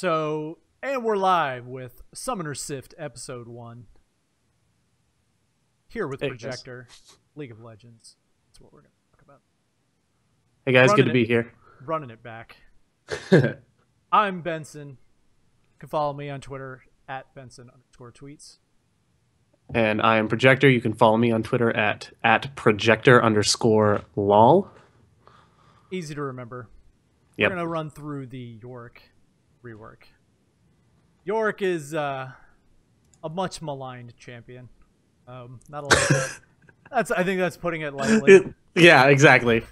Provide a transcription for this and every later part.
And we're live with Summoner Sift Episode 1. Here with Projector, League of Legends. That's what we're going to talk about. Hey guys, good to be here. Running it back. I'm Benson. You can follow me on Twitter at Benson_tweets. And I am Projector. You can follow me on Twitter at Projector_lol. Easy to remember. Yep. We're going to run through the YORICK rework. YORICK is a much maligned champion. Not a lot. I think that's putting it lightly. Yeah, exactly.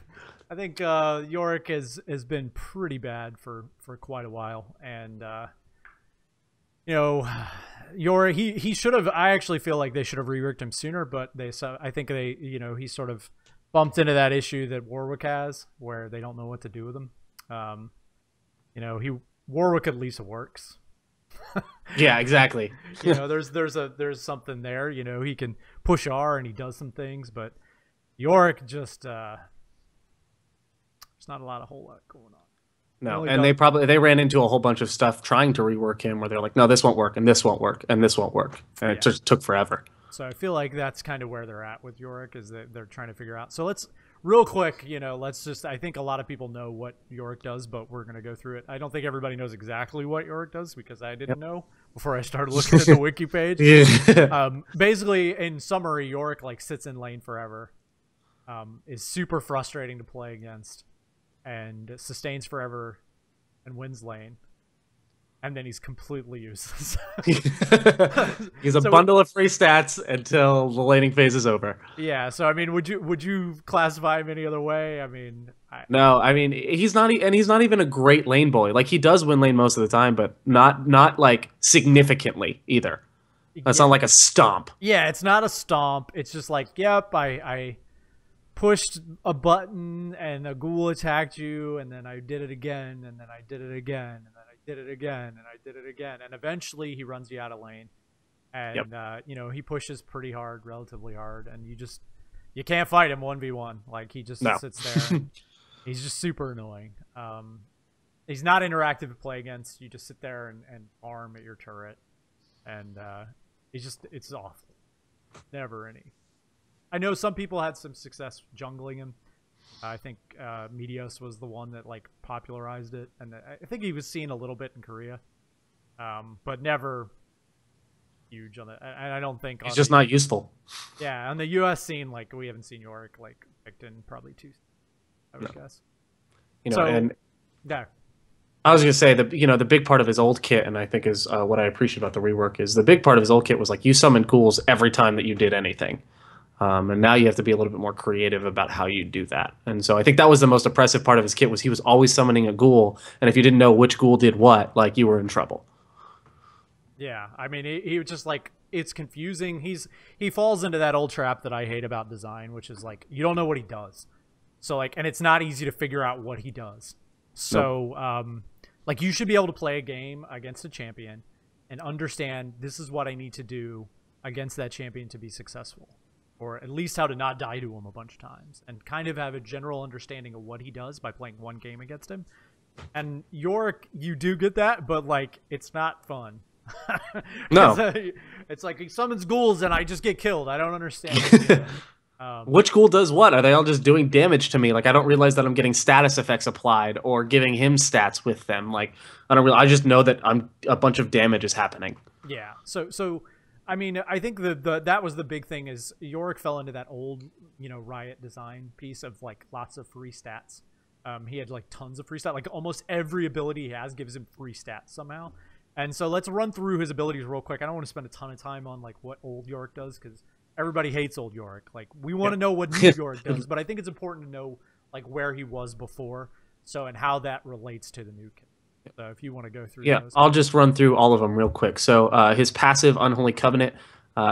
I think YORICK has been pretty bad for quite a while, and YORICK he should have. I actually feel like they should have reworked him sooner, but I think he sort of bumped into that issue that Warwick has, where they don't know what to do with him. Warwick at least works. Yeah, exactly. There's something there. He can push R and he does some things, but YORICK just there's not a whole lot going on. No, and they ran into a whole bunch of stuff trying to rework him, where they're like, no, this won't work, and this won't work, and this won't work, and it just took forever. So I feel like that's kind of where they're at with YORICK, is that they're trying to figure out. So let's real quick, I think a lot of people know what YORICK does, but we're going to go through it. I don't think everybody knows exactly what YORICK does, because I didn't know before I started looking at the wiki page. Basically, in summary, YORICK sits in lane forever, is super frustrating to play against, and sustains forever and wins lane. And then he's completely useless. He's a bundle of free stats until the laning phase is over. Yeah, so I mean, would you classify him any other way? I mean, no, I mean he's not even a great lane bully. Like, he does win lane most of the time, but not like significantly either. That's not like a stomp. Yeah, it's not a stomp. It's just like, yep, I pushed a button and a ghoul attacked you, and then I did it again, and then I did it again, and then I did it again, and I did it again, and eventually he runs you out of lane, and he pushes pretty hard, relatively hard, and you can't fight him 1v1. Like, he just sits there. He's just super annoying. He's not interactive to play against. You just sit there and farm at your turret, and it's awful. Never any. I know some people had some success jungling him. I think Medios was the one that popularized it, and I think he was seen a little bit in Korea, but never huge on it. And I don't think he's just not useful. Yeah, on the U.S. scene, we haven't seen YORICK picked in probably two, I would guess. I was gonna say the big part of his old kit, and I think is what I appreciate about the rework, is the big part of his old kit was you summoned ghouls every time that you did anything. And now you have to be a little bit more creative about how you do that. And so I think that was the most oppressive part of his kit, was he was always summoning a ghoul, and if you didn't know which ghoul did what, you were in trouble. Yeah, I mean, he was just it's confusing. He falls into that old trap that I hate about design, which is you don't know what he does. So and it's not easy to figure out what he does. So you should be able to play a game against a champion and understand, this is what I need to do against that champion to be successful, or at least how to not die to him a bunch of times, and kind of have a general understanding of what he does by playing one game against him. And YORICK, you do get that, but it's not fun. No. It's he summons ghouls and I just get killed. I don't understand. Which ghoul does what? Are they all just doing damage to me? I don't realize that I'm getting status effects applied or giving him stats with them. I I just know that a bunch of damage is happening. Yeah. So I mean, I think that was the big thing, is YORICK fell into that old, Riot design piece of lots of free stats. He had tons of free stats. Almost every ability he has gives him free stats somehow. And so let's run through his abilities real quick. I don't want to spend a ton of time on what old YORICK does, because everybody hates old YORICK. We want to know what new YORICK does, but I think it's important to know where he was before, and how that relates to the new kit. So if you want to go through those. I'll just run through all of them real quick. So his passive, Unholy Covenant,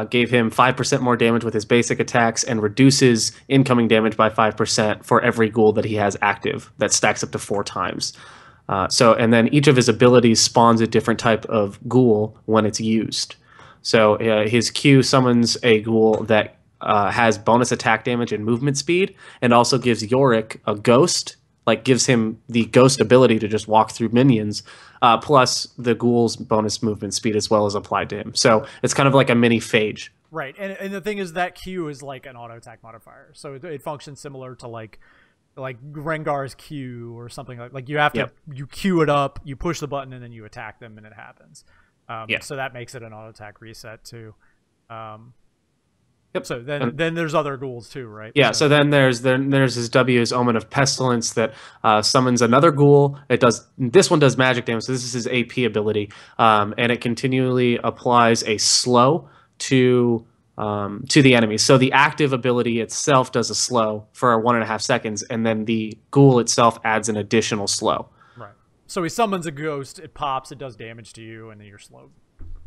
gave him 5% more damage with his basic attacks, and reduces incoming damage by 5% for every ghoul that he has active. That stacks up to 4 times. And then each of his abilities spawns a different type of ghoul when it's used. So his Q summons a ghoul that has bonus attack damage and movement speed, and also gives YORICK a ghost like gives him the ghost ability to just walk through minions, plus the ghoul's bonus movement speed as well as applied to him. So it's kind of like a mini phage. Right, and the thing is that Q is like an auto attack modifier, so it functions similar to like Rengar's Q or something like you have to you queue it up, you push the button, and then you attack them, and it happens. So that makes it an auto attack reset too. So then there's other ghouls too, right? Yeah. So then there's his W, his Omen of Pestilence, that summons another ghoul. This one does magic damage. So this is his AP ability, and it continually applies a slow to the enemy. So the active ability itself does a slow for 1.5 seconds, and then the ghoul itself adds an additional slow. Right. So he summons a ghost, it pops, it does damage to you, and then you're slowed.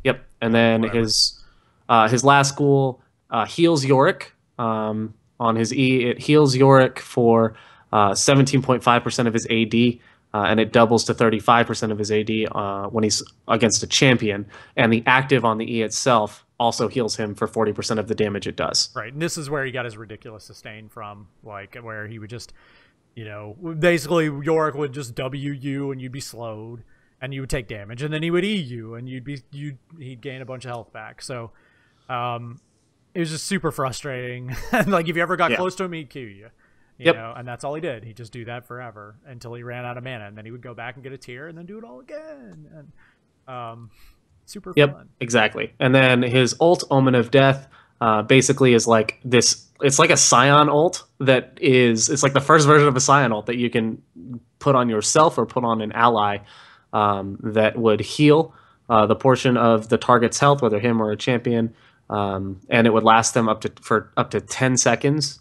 Yep. And then his last ghoul heals YORICK on his E. It heals YORICK for 17.5% of his AD. And it doubles to 35% of his AD when he's against a champion. And the active on the E itself also heals him for 40% of the damage it does. Right, and this is where he got his ridiculous sustain from, like where he would just, basically YORICK would just W you and you'd be slowed, and you would take damage, and then he would E you and he'd gain a bunch of health back. So, it was just super frustrating. And like if you ever got close to him, he'd Q you. You know, and that's all he did. He'd just do that forever until he ran out of mana, and then he would go back and get a tier and then do it all again. And super fun. Exactly. And then his ult, Omen of Death, basically is like this. It's like a Scion ult it's like the first version of a Scion ult that you can put on yourself or put on an ally that would heal the portion of the target's health, whether him or a champion, and it would last them up to 10 seconds.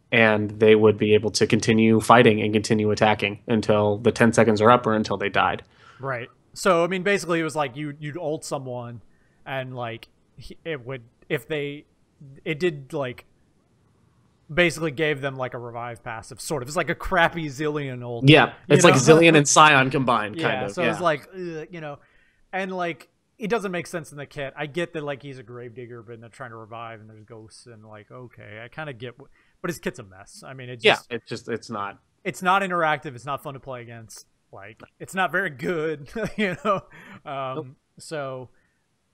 And they would be able to continue fighting and continue attacking until the 10 seconds are up or until they died. Right. So, I mean, basically it was like you'd ult someone and like it did like basically gave them like a revive passive, sort of. It's like a crappy Zillion ult. Yeah. It's like Zillion and Scion combined, kind of. So it's like, and like it doesn't make sense in the kit. I get that like he's a gravedigger, but they're trying to revive and there's ghosts and like, okay, I kind of get but his kit's a mess. I mean, it's not interactive. It's not fun to play against. Like, it's not very good, So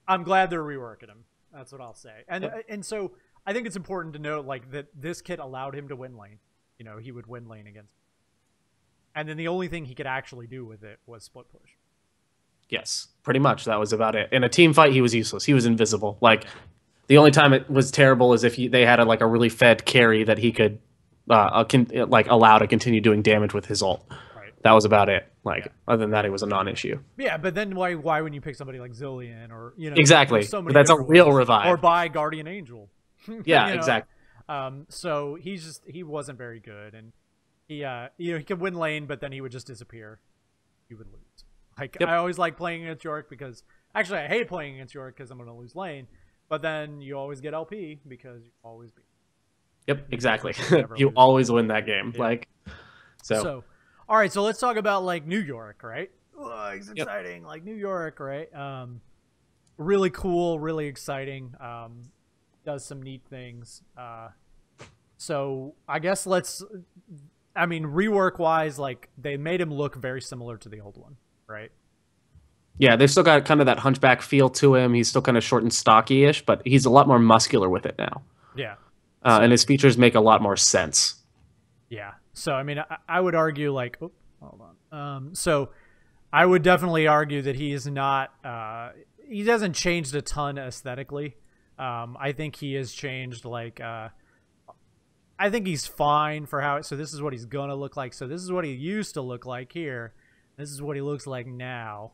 I'm glad they're reworking him. That's what I'll say. And so I think it's important to note like that this kit allowed him to win lane. He would win lane against. And then the only thing he could actually do with it was split push. Yes, pretty much. That was about it. In a team fight, he was useless. He was invisible. Like, the only time it was terrible is if they had a really fed carry that he could allow to continue doing damage with his ult. Right. That was about it. Other than that, it was a non-issue. Yeah, but then why wouldn't you pick somebody like Zillion or exactly? So that's a real revive. Or buy Guardian Angel. Yeah, exactly. So he wasn't very good, and he could win lane, but then he would just disappear. He would lose. I always like playing against YORICK because actually I hate playing against YORICK because I'm going to lose lane. But then you always get LP because you always beat. Yep, exactly. You always win that game. Yeah. So, all right. So let's talk about New YORICK, right? Oh, it's exciting. New YORICK, right? Really cool, really exciting. Does some neat things. So I guess rework wise, they made him look very similar to the old one, right? Yeah, they've still got kind of that hunchback feel to him. He's still kind of short and stocky-ish, but he's a lot more muscular with it now. Yeah. And his features make a lot more sense. Yeah. So, I would argue, hold on. So, I would definitely argue that he is not, he hasn't changed a ton aesthetically. I think he has changed, I think he's fine for how, so this is what he's going to look like. So, this is what he used to look like here. This is what he looks like now.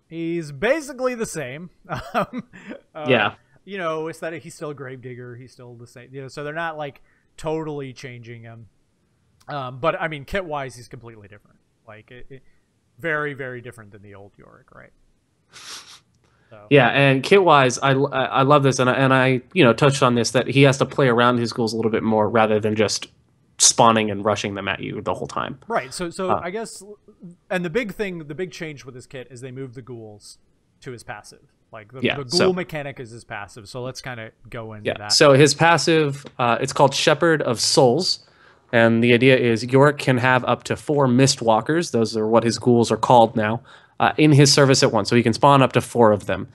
He's basically the same. Yeah. Aesthetic, he's still a gravedigger. He's still the same. So they're not totally changing him. But kit wise, he's completely different. Very, very different than the old YORICK, right? So. Yeah, and kit wise, I love this, and I touched on this, that he has to play around his ghouls a little bit more rather than just spawning and rushing them at you the whole time. Right. So I guess, and the big change with this kit is they moved the ghouls to his passive. The ghoul mechanic is his passive. So let's kind of go into that. So his passive, it's called Shepherd of Souls. And the idea is Yorick can have up to 4 Mistwalkers. Those are what his ghouls are called now, in his service at once. So he can spawn up to 4 of them.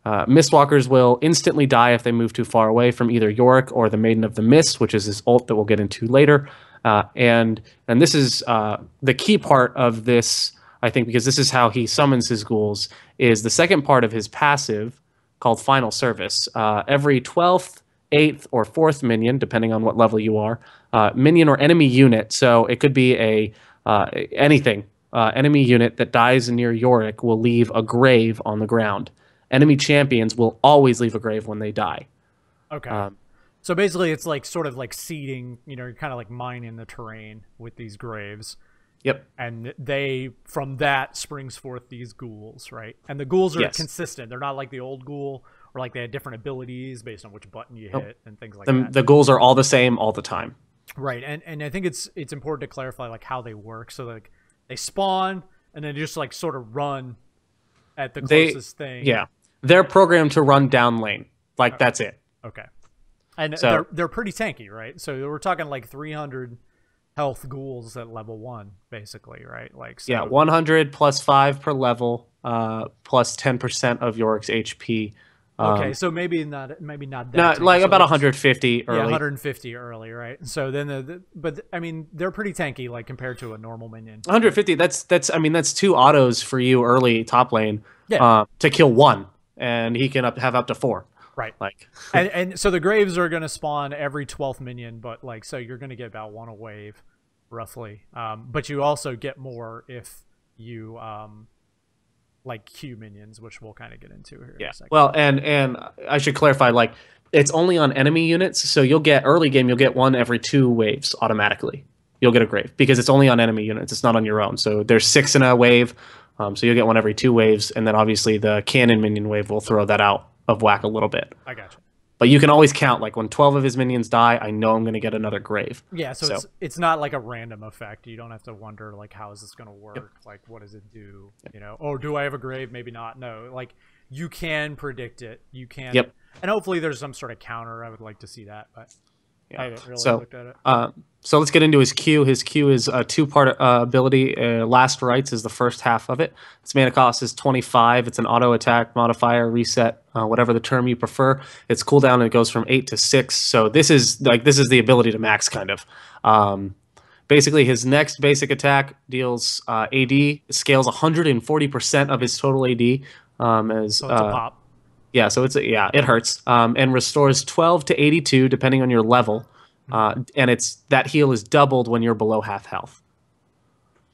Mistwalkers will instantly die if they move too far away from either Yorick or the Maiden of the Mist, which is his ult that we'll get into later. And this is the key part of this, I think, because this is how he summons his ghouls, is the second part of his passive called Final Service. Every 12th, 8th, or 4th minion, depending on what level you are, minion or enemy unit, so it could be a anything, enemy unit that dies near Yorick will leave a grave on the ground. Enemy champions will always leave a grave when they die. Okay. So basically it's like sort of like seeding, you know, you're kind of like mining the terrain with these graves. Yep. And they, from that, springs forth these ghouls, right? And the ghouls are consistent. They're not like the old ghoul, or like they had different abilities based on which button you hit and things like that. The ghouls are all the same all the time. Right. And I think it's important to clarify like how they work. So like they spawn and then just like sort of run at the closest thing. Yeah. They're programmed to run down lane. Like, that's it. Okay. And so, they're pretty tanky, right? So we're talking like 300 health ghouls at level 1, basically, right? Like, so, yeah, 100 plus 5 per level, plus 10% of Yorick's HP. Okay, so maybe not that. Not like so about 150 early. Yeah, 150 early, right? So then but I mean, they're pretty tanky, like compared to a normal minion. 150. That's 2 autos for you early top lane. Yeah. To kill 1, and he can have up to 4. Right. Like, and so the graves are going to spawn every 12th minion, but like, so you're going to get about 1 a wave, roughly. But you also get more if you like Q minions, which we'll kind of get into here in a second. Well, and I should clarify, like, it's only on enemy units, so you'll get early game, you'll get 1 every 2 waves automatically. You'll get a grave because it's only on enemy units. It's not on your own. So there's 6 in a wave, so you'll get 1 every 2 waves, and then obviously the cannon minion wave will throw that out of whack a little bit. I gotcha. But you can always count, like, when 12 of his minions die, I know I'm going to get another grave. Yeah, so it's not like a random effect. You don't have to wonder, like, how is this going to work? Yep. Like, what does it do? Yep. You know, oh, do I have a grave? Maybe not. No, like, you can predict it. You can. Yep. And hopefully there's some sort of counter. I would like to see that, but I haven't really looked at it. So let's get into his Q. His Q is a 2-part ability. Last Rites is the first half of it. Its mana cost is 25. It's an auto attack modifier, reset, whatever the term you prefer. Its cooldown, it goes from 8 to 6. So this is the ability to max, kind of. Basically, his next basic attack deals AD, scales 140% of his total AD. So it's a pop. Yeah, so it hurts. And restores 12 to 82 depending on your level. And that heal is doubled when you're below half health.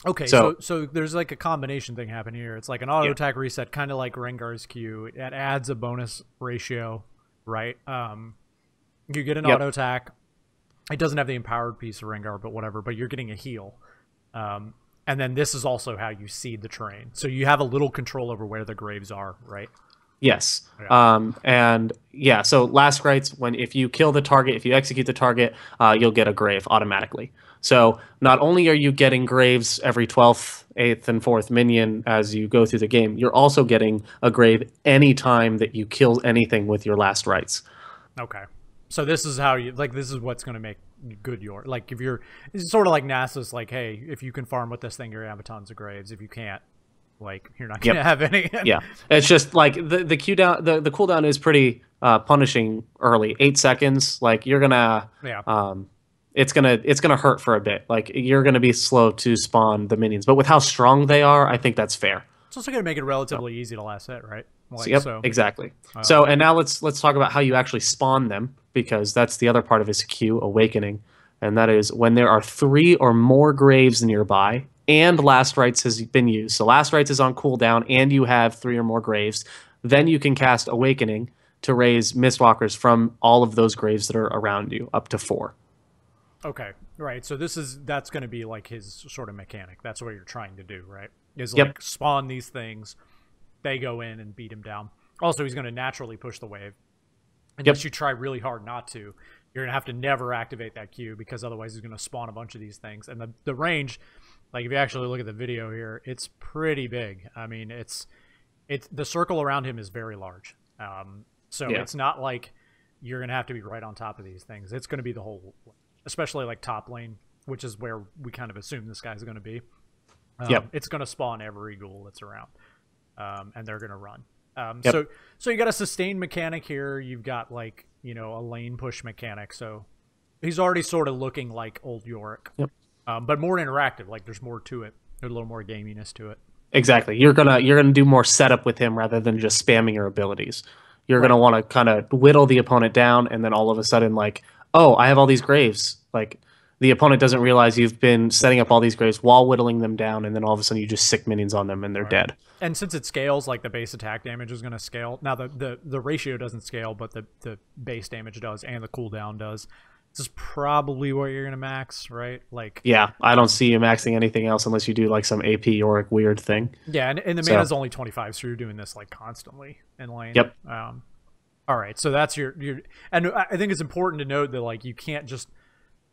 Okay, so there's like a combination thing happening here. It's like an auto attack reset, kind of like Rengar's Q. It adds a bonus ratio, right? You get an auto attack. It doesn't have the empowered piece of Rengar, but whatever. But you're getting a heal. And then this is also how you seed the terrain. So you have a little control over where the graves are, right? Yes. Yeah. So Last Rites, if you kill the target, if you execute the target, you'll get a grave automatically. So not only are you getting graves every 12th, 8th, and 4th minion as you go through the game, you're also getting a grave anytime that you kill anything with your Last Rites. Okay. So this is how this is what's going to make good like, if you're, it's sort of like NASA's like, hey, if you can farm with this thing, you're going to have tons of graves. If you can't, like, you're not going to have any. Yeah. It's just like the cooldown is pretty punishing early. 8 seconds. Like, you're going to, it's gonna hurt for a bit. Like, you're gonna be slow to spawn the minions, but with how strong they are, I think that's fair. It's also gonna make it relatively easy to last hit, right? Like, exactly. And now let's talk about how you actually spawn them, because that's the other part of his Q, Awakening, and that is when there are 3 or more graves nearby and Last Rites has been used. So Last Rites is on cooldown and you have 3 or more graves, then you can cast Awakening to raise Mistwalkers from all of those graves that are around you up to 4. Okay, right. So that's going to be like his sort of mechanic. That's what you're trying to do, right? Is like spawn these things, they go in and beat him down. Also, he's going to naturally push the wave. Unless you try really hard not to, you're going to have to never activate that Q, because otherwise he's going to spawn a bunch of these things. And the range, like if you actually look at the video here, it's pretty big. I mean, it's the circle around him is very large. So it's not like you're going to have to be right on top of these things. It's going to be the whole, especially like top lane, which is where we kind of assume this guy's going to be. Yep. It's going to spawn every ghoul that's around, and they're going to run. Yep. So you got a sustain mechanic here. You've got like, you know, a lane push mechanic. So he's already sort of looking like old Yorick, Yep. But more interactive. Like there's more to it. There's a little more gaminess to it. Exactly. You're gonna do more setup with him rather than just spamming your abilities. You're gonna want to kind of whittle the opponent down, and then all of a sudden, like, oh, I have all these graves. Like, the opponent doesn't realize you've been setting up all these graves while whittling them down, and then all of a sudden you just sick minions on them and they're dead. And since it scales, like the base attack damage is going to scale. Now the ratio doesn't scale, but the base damage does, and the cooldown does. This is probably what you're going to max, right? Like, yeah, I don't see you maxing anything else unless you do like some AP Yorick weird thing. Yeah, and the mana's only 25, so you're doing this like constantly in lane. Yep. All right, so that's your and I think it's important to note that like you can't just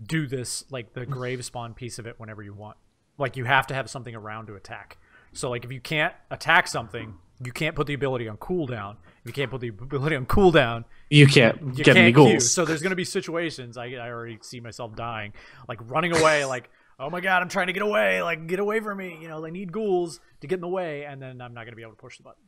do this like the grave spawn piece of it whenever you want. Like you have to have something around to attack. So like if you can't attack something, you can't put the ability on cooldown. If you can't put the ability on cooldown, you can't get any ghouls. So there's going to be situations, I already see myself dying, like running away, like, oh my god, I'm trying to get away, like, get away from me. You know, they need ghouls to get in the way, and then I'm not going to be able to push the button.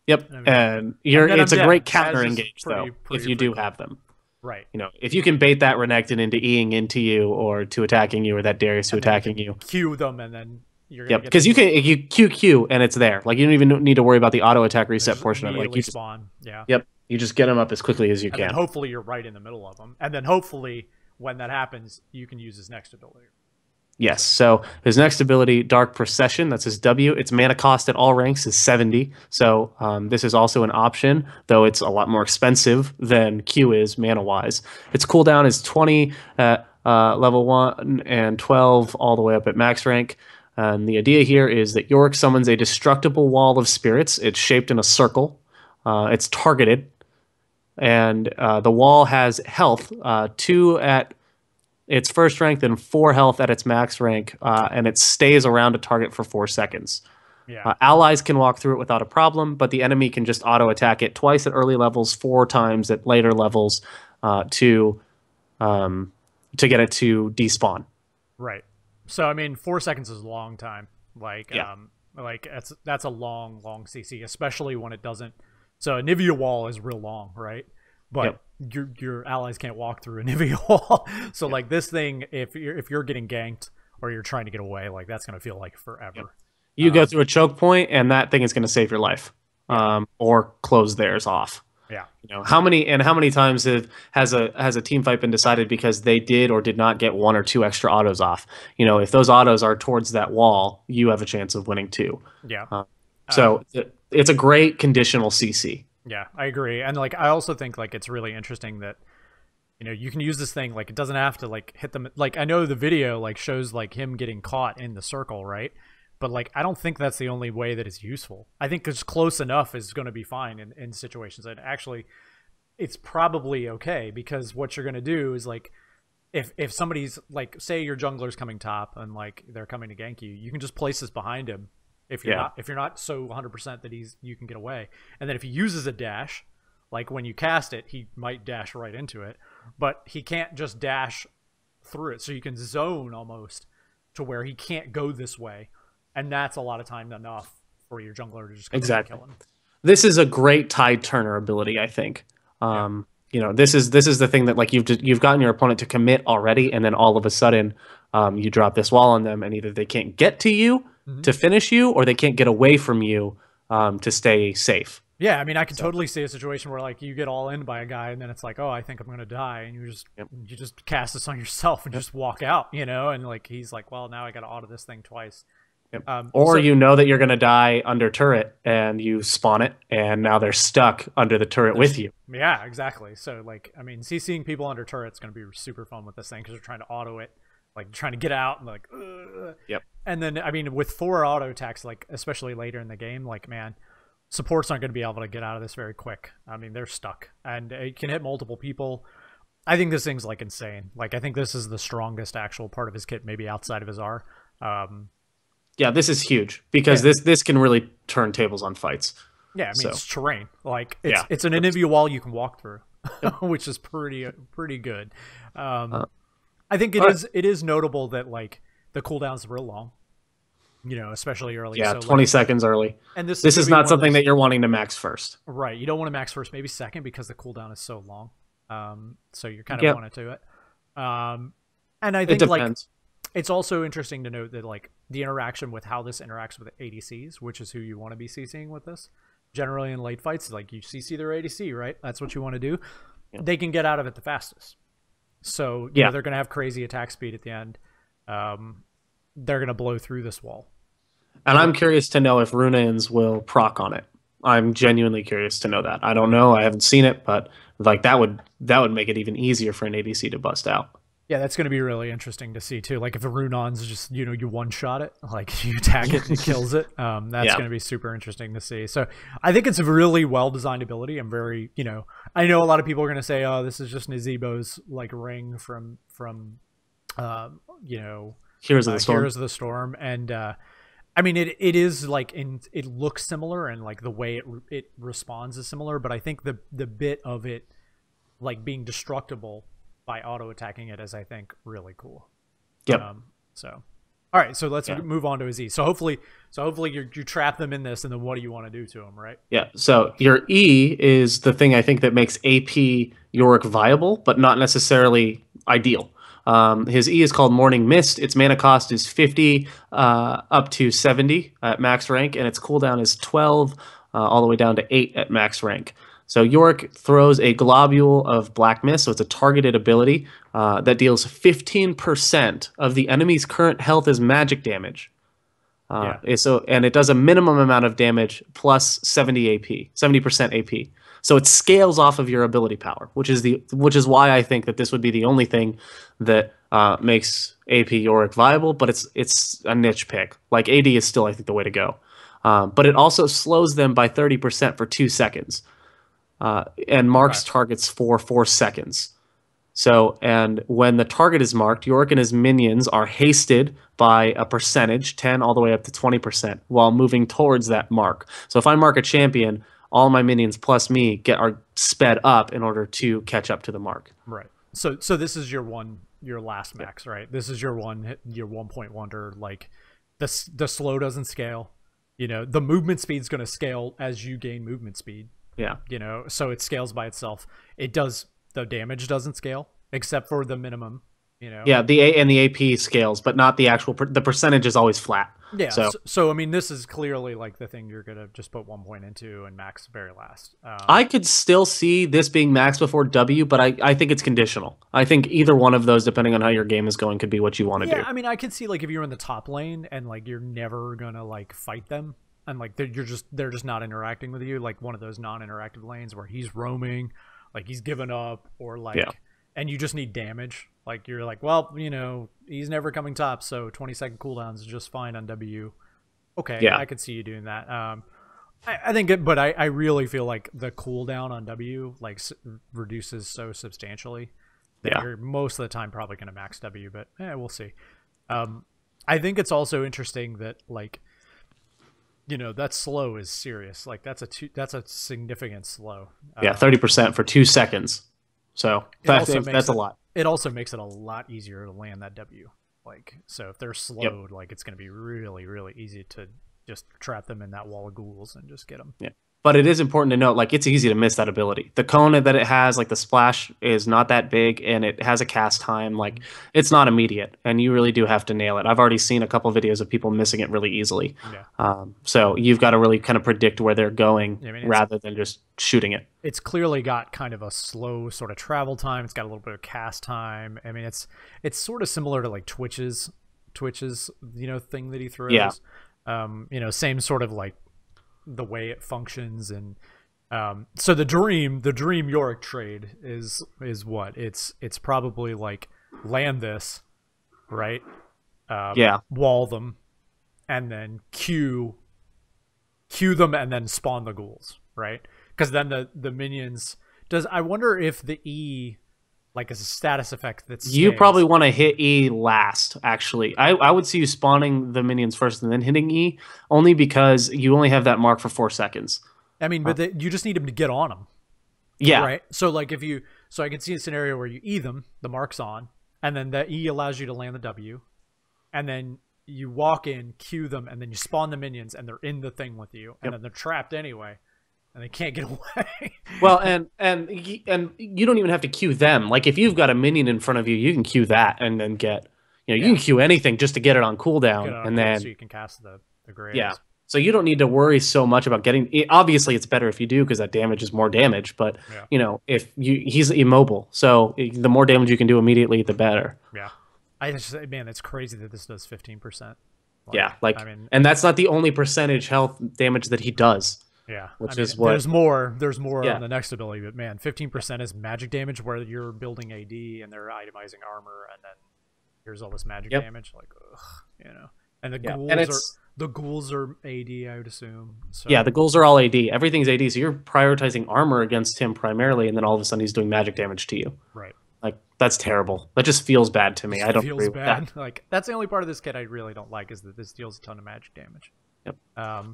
Yep, and it's a great counter engage, though, if you do have them. Right. You know, if you can bait that Renekton into Eing into you, or to attacking you, or that Darius to attacking you. Cue them, and then you're gonna because you QQ and it's there. Like you don't even need to worry about the auto attack reset portion of it. Like you spawn. Yeah. Yep. You just get them up as quickly as you can. And hopefully you're right in the middle of them, and then hopefully when that happens, you can use his next ability. Yes. So his next ability, Dark Procession, that's his W. Its mana cost at all ranks is 70. So this is also an option, though it's a lot more expensive than Q is mana-wise. Its cooldown is 20 at level 1 and 12 all the way up at max rank. And the idea here is that Yorick summons a destructible wall of spirits. It's shaped in a circle. It's targeted. And the wall has health, 2 at its first rank, then 4 health at its max rank, and it stays around a target for 4 seconds. Yeah. Allies can walk through it without a problem, but the enemy can just auto-attack it twice at early levels, 4 times at later levels to get it to despawn. Right. So, I mean, 4 seconds is a long time. Like, yeah. Like that's a long CC, especially when it doesn't. So, a Nivea wall is real long, right? But your allies can't walk through a Nivea wall. So like this thing, if you're getting ganked or you're trying to get away, like that's gonna feel like forever. You go through a choke point, and that thing is gonna save your life, or close theirs off. Yeah. You know how many times has a team fight been decided because they did or did not get 1 or 2 extra autos off? You know, if those autos are towards that wall, you have a chance of winning too. Yeah. So it's a great conditional CC. Yeah, I agree. And like I also think like it's really interesting that you know, you can use this thing like it doesn't have to like hit them. Like I know the video like shows like him getting caught in the circle, right? But like I don't think that's the only way that it's useful. I think it's close enough is going to be fine in situations. And actually it's probably okay, because what you're going to do is like if somebody's like, say your jungler's coming top and like they're coming to gank you, you can just place this behind him. If you're not so 100% that you can get away, and then if he uses a dash, like when you cast it, he might dash right into it, but he can't just dash through it. So you can zone almost to where he can't go this way, and that's a lot of time enough for your jungler to just come and kill him. This is a great tide turner ability, I think. You know, this is the thing that like you've gotten your opponent to commit already, and then all of a sudden you drop this wall on them, and either they can't get to you to finish you, or they can't get away from you to stay safe. Yeah, I mean, I can totally see a situation where like you get all in by a guy, and then it's like, oh, I think I'm gonna die, and you just cast this on yourself and just walk out, you know, and like he's like, well, now I got to auto this thing twice. Or you know that you're gonna die under turret, and you spawn it, and now they're stuck under the turret with you. Yeah, exactly. So like, I mean, CCing people under turret's gonna be super fun with this thing because they're trying to auto it, like trying to get out and like. Yep. And then, I mean, with 4 auto attacks, like especially later in the game, like man, supports aren't going to be able to get out of this very quick. I mean, they're stuck, and it can hit multiple people. I think this thing's like insane. Like I think this is the strongest actual part of his kit, maybe outside of his R. Yeah, this is huge because this can really turn tables on fights. Yeah, I mean it's terrain. Like it's an Anivia wall you can walk through, which is pretty good. I think All right. it is notable that like the cooldowns are real long, especially early. Yeah, So 20 like, seconds early. and this This going is to be not one of something those, that you're wanting to max first. right? You don't want to max first, maybe second because the cooldown is so long. So you're kind of Yep. wanting to it. And I It think like depends. it's also interesting to note that like the interaction with how this interacts with ADCs, which is who you want to be CCing with this. Generally in late fights, like you CC their ADC, right? That's what you want to do. Yeah. They can get out of it the fastest. So Yeah. they're going to have crazy attack speed at the end. They're going to blow through this wall. And I'm curious to know if Runaan's will proc on it. I'm genuinely curious to know that. I don't know. I haven't seen it, but like that would make it even easier for an ADC to bust out. Yeah, that's going to be really interesting to see too. Like if the Runon's just you one shot it, like you attack it and it kills it. That's going to be super interesting to see. So I think it's a really well designed ability. I'm very I know a lot of people are going to say, oh, this is just Nazebo's like ring from Heroes of the Storm. Heroes of the Storm, and I mean it is like it looks similar and like the way it responds is similar, but I think the bit of it like being destructible by auto attacking it is, I think, really cool. Yep. So, all right. So let's move on to his E. So hopefully you trap them in this, and then what do you want to do to them, right? Yeah. So your E is the thing I think that makes AP Yorick viable, but not necessarily ideal. His E is called Morning Mist. Its mana cost is 50 up to 70 at max rank, and its cooldown is 12 all the way down to 8 at max rank. So Yorick throws a globule of black mist, so it's a targeted ability that deals 15% of the enemy's current health as magic damage. And it does a minimum amount of damage plus 70% AP. So it scales off of your ability power, which is why I think that this would be the only thing that makes AP Yorick viable. But it's a niche pick. Like AD is still, I think, the way to go. But it also slows them by 30% for 2 seconds. And marks targets for 4 seconds. So, and when the target is marked, Yorick and his minions are hasted by a percentage, 10 all the way up to 20%, while moving towards that mark. So if I mark a champion, all my minions plus me are sped up in order to catch up to the mark. Right. So this is your last max, right? This is your 1 point wonder. Like the slow doesn't scale. The movement speed is going to scale as you gain movement speed. Yeah. So it scales by itself. The damage doesn't scale except for the minimum, Yeah, the AP scales, but not the actual the percentage is always flat. Yeah. So I mean, this is clearly like the thing you're going to just put 1 point into and max very last. I could still see this being max before W, but I think it's conditional. I think either one of those, depending on how your game is going, could be what you want to do. Yeah, I mean, I could see like if you're in the top lane and like you're never going to like fight them, and like they're just not interacting with you, like one of those non-interactive lanes where he's roaming, like he's given up, or like and you just need damage, like you're like, well, he's never coming top, so 20-second cooldowns is just fine on W. Okay, I could see you doing that. I think but I really feel like the cooldown on W like reduces so substantially that you're most of the time probably going to max W, but we'll see. I think it's also interesting that like that slow is serious. Like that's a significant slow. 30% for 2 seconds. So that's a lot. It also makes it a lot easier to land that W. Like, so if they're slowed, like it's going to be really, really easy to just trap them in that wall of ghouls and just get them. Yeah. But it is important to note, like, it's easy to miss that ability. The cone that it has, like the splash, is not that big, and it has a cast time. Like, it's not immediate, and you really do have to nail it. I've already seen a couple of videos of people missing it really easily. Yeah. So you've got to really kind of predict where they're going rather than just shooting it. It's clearly got kind of a slow sort of travel time. It's got a little bit of cast time. I mean, it's sort of similar to like Twitch's thing that he throws. Yeah. Same sort of like the way it functions. And so the dream Yorick trade is what it's probably like land this, right? Wall them and then queue them and then spawn the ghouls, right? Because then the minions I wonder if the E like is a status effect that's you probably want to hit E last. Actually, I would see you spawning the minions first and then hitting E, only because you only have that mark for 4 seconds. I mean, but you just need them to get on them. Yeah. Right. So like I can see a scenario where you E them, the mark's on, and then the E allows you to land the W, and then you walk in, Q them, and then you spawn the minions, and they're in the thing with you, and then they're trapped anyway, and they can't get away. Well, and you don't even have to queue them. Like if you've got a minion in front of you, you can queue that and then get, you can queue anything just to get it on cooldown, and then so you can cast the graves. Yeah. So you don't need to worry so much about getting. Obviously, it's better if you do because that damage is more damage. But if he's immobile, so the more damage you can do immediately, the better. Yeah. Man, it's crazy that this does 15%. I mean, and that's not the only percentage health damage that he does. Yeah, which is what there's more on the next ability, but man, 15% is magic damage where you're building AD and they're itemizing armor, and then here's all this magic damage. Like, ugh, and the ghouls are AD, I would assume. So. Yeah, the ghouls are all AD. Everything's AD, so you're prioritizing armor against him primarily, and then all of a sudden he's doing magic damage to you. Right. Like, that's terrible. That just feels bad to me. I don't agree with that. Like, that's the only part of this kit I really don't like, is that this deals a ton of magic damage. Yep.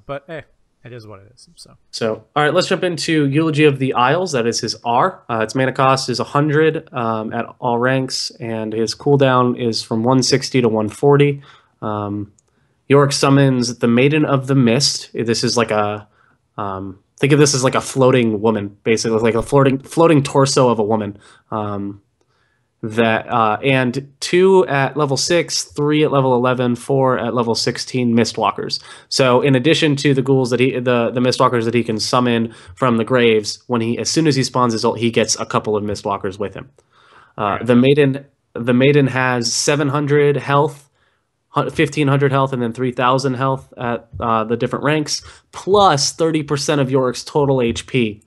But hey, it is what it is. So all right, let's jump into Eulogy of the Isles. That is his R. Its mana cost is 100 at all ranks, and his cooldown is from 160 to 140. Yorick summons the Maiden of the Mist. This is like a think of this as like a floating woman, basically, like a floating torso of a woman. And 2 at level 6, 3 at level 11, 4 at level 16 Mistwalkers. So in addition to the ghouls that the Mistwalkers that he can summon from the graves, as soon as he spawns his ult, he gets a couple of Mistwalkers with him. The Maiden has 700 health, 1,500 health, and then 3,000 health at the different ranks, plus 30% of Yorick's total HP.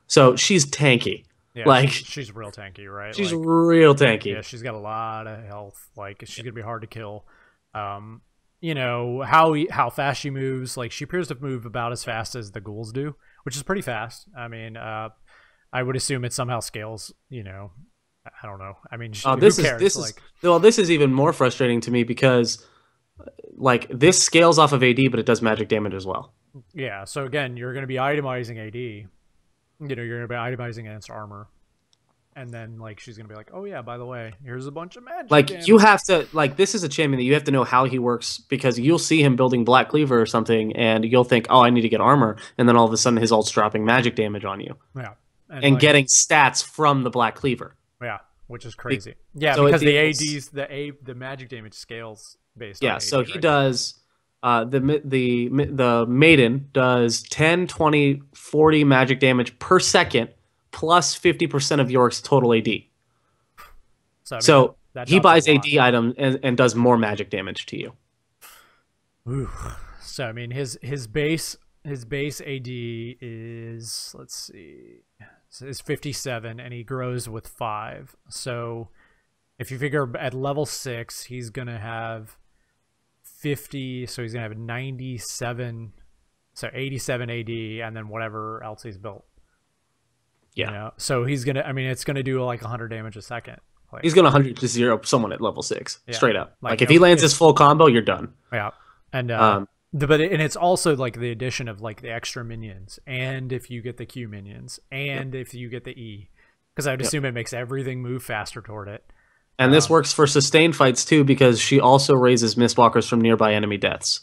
So she's tanky. Yeah, like she's real tanky, right? She's real tanky. Yeah, she's got a lot of health. Like she's gonna be hard to kill. How fast she moves. Like she appears to move about as fast as the ghouls do, which is pretty fast. I mean, I would assume it somehow scales. I don't know. I mean, this is even more frustrating to me because, like, this scales off of AD, but it does magic damage as well. Yeah. So again, you're going to be itemizing AD. You're going to be itemizing against armor, and then like she's going to be like, oh yeah, by the way, here's a bunch of magic. Like damage. You have to this is a champion that you have to know how he works, because you'll see him building Black Cleaver or something, and you'll think, oh, I need to get armor, and then all of a sudden his ult's dropping magic damage on you. Yeah. And getting stats from the Black Cleaver. Yeah, which is crazy. Yeah, so because the magic damage scales based on AD, so he does the Maiden does 10, 20, 40 magic damage per second, plus 50% of Yorick's total AD. So he buys AD items and does more magic damage to you. Ooh. So I mean his base AD is, let's see, is 57, and he grows with 5. So if you figure at level 6, he's gonna have 50. So he's gonna have 97. So 87 AD, and then whatever else he's built. Yeah. So he's gonna. I mean, it's gonna do like 100 damage a second. Like, he's gonna 100 to 0 someone at level 6, straight up. Like if he lands his full combo, you're done. Yeah. And it's also like the addition of like the extra minions, and if you get the Q minions, and if you get the E, because I would assume it makes everything move faster toward it. And this works for sustained fights too, because she also raises Mistwalkers from nearby enemy deaths.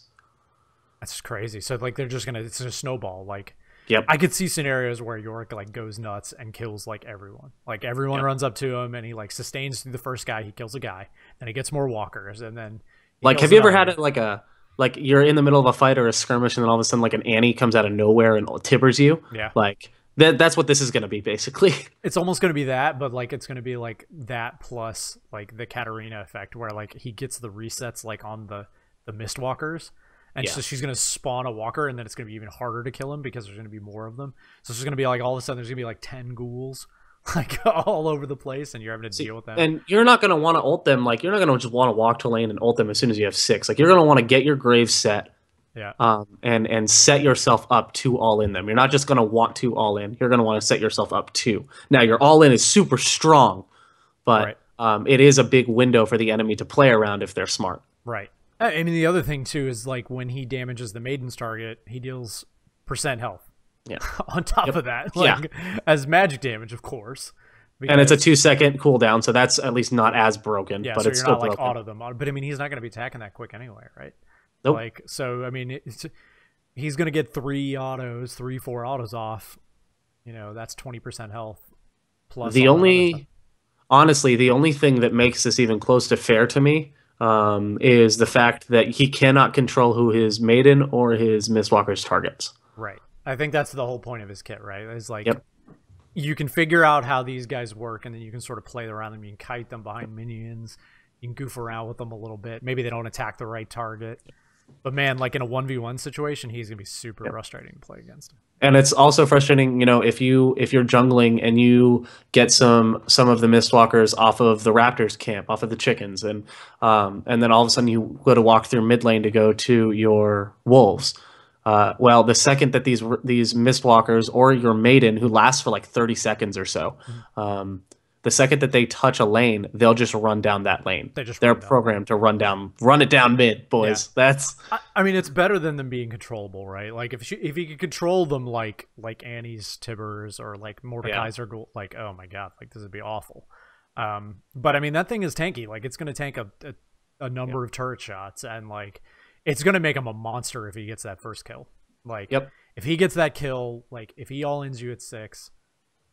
That's crazy. So like it's a snowball. Like, yep. I could see scenarios where Yorick like goes nuts and kills like everyone. Like everyone runs up to him and he like sustains through the first guy. He kills a guy, then he gets more walkers, and then have you ever had it like you're in the middle of a fight or a skirmish, and then all of a sudden like an Annie comes out of nowhere and tibbers you? Yeah. Like that's what this is going to be basically. It's almost going to be that, but like it's going to be like that plus like the Katarina effect, where like he gets the resets like on the Mistwalkers. And so she's going to spawn a walker, and then it's going to be even harder to kill him because there's going to be more of them. So there's going to be like all of a sudden there's going to be like 10 ghouls like all over the place, and you're having to deal with that. And you're not going to want to ult them. Like you're not going to just want to walk to lane and ult them as soon as you have 6. Like you're going to want to get your grave set. Yeah. And set yourself up to all in them. You're not just going to want to all in. You're going to want to set yourself up to. Now your all in is super strong, but it is a big window for the enemy to play around if they're smart. Right. I mean, the other thing too is like when he damages the Maiden's target, he deals % health. Yeah. On top of that, like as magic damage, of course. And it's a because 2-second cooldown, so that's at least not as broken, yeah, but so it's you're still not like broken. auto them. But I mean, he's not going to be attacking that quick anyway, right? Nope. Like, so I mean, he's going to get 4 autos off. You know, that's 20% health plus The all that other stuff. only, honestly, the only thing that makes this even close to fair to me is the fact that he cannot control who his maiden or his Mistwalker's targets. Right. I think that's the whole point of his kit, right? Is like Yep. you can figure out how these guys work, and then you can sort of play around them. You can kite them behind minions. You can goof around with them a little bit. Maybe they don't attack the right target. But man, like in a 1v1 situation, he's gonna be super frustrating to play against. And it's also frustrating, if you're jungling and you get some of the Mistwalkers off of the Raptors camp, off of the chickens, and then all of a sudden you go to walk through mid lane to go to your wolves. Well, the second that these Mistwalkers or your maiden, who lasts for like 30 seconds or so, the second that they touch a lane, they'll just run down that lane. They're programmed to run it down mid, boys. Yeah. That's. I mean, it's better than them being controllable, right? Like if you could control them like Annie's Tibbers or like Mordekaiser, like oh my god, like this would be awful. But I mean, that thing is tanky. Like it's going to tank a number of turret shots, and like it's going to make him a monster if he gets that first kill. Like if he gets that kill, like if he all-ins you at 6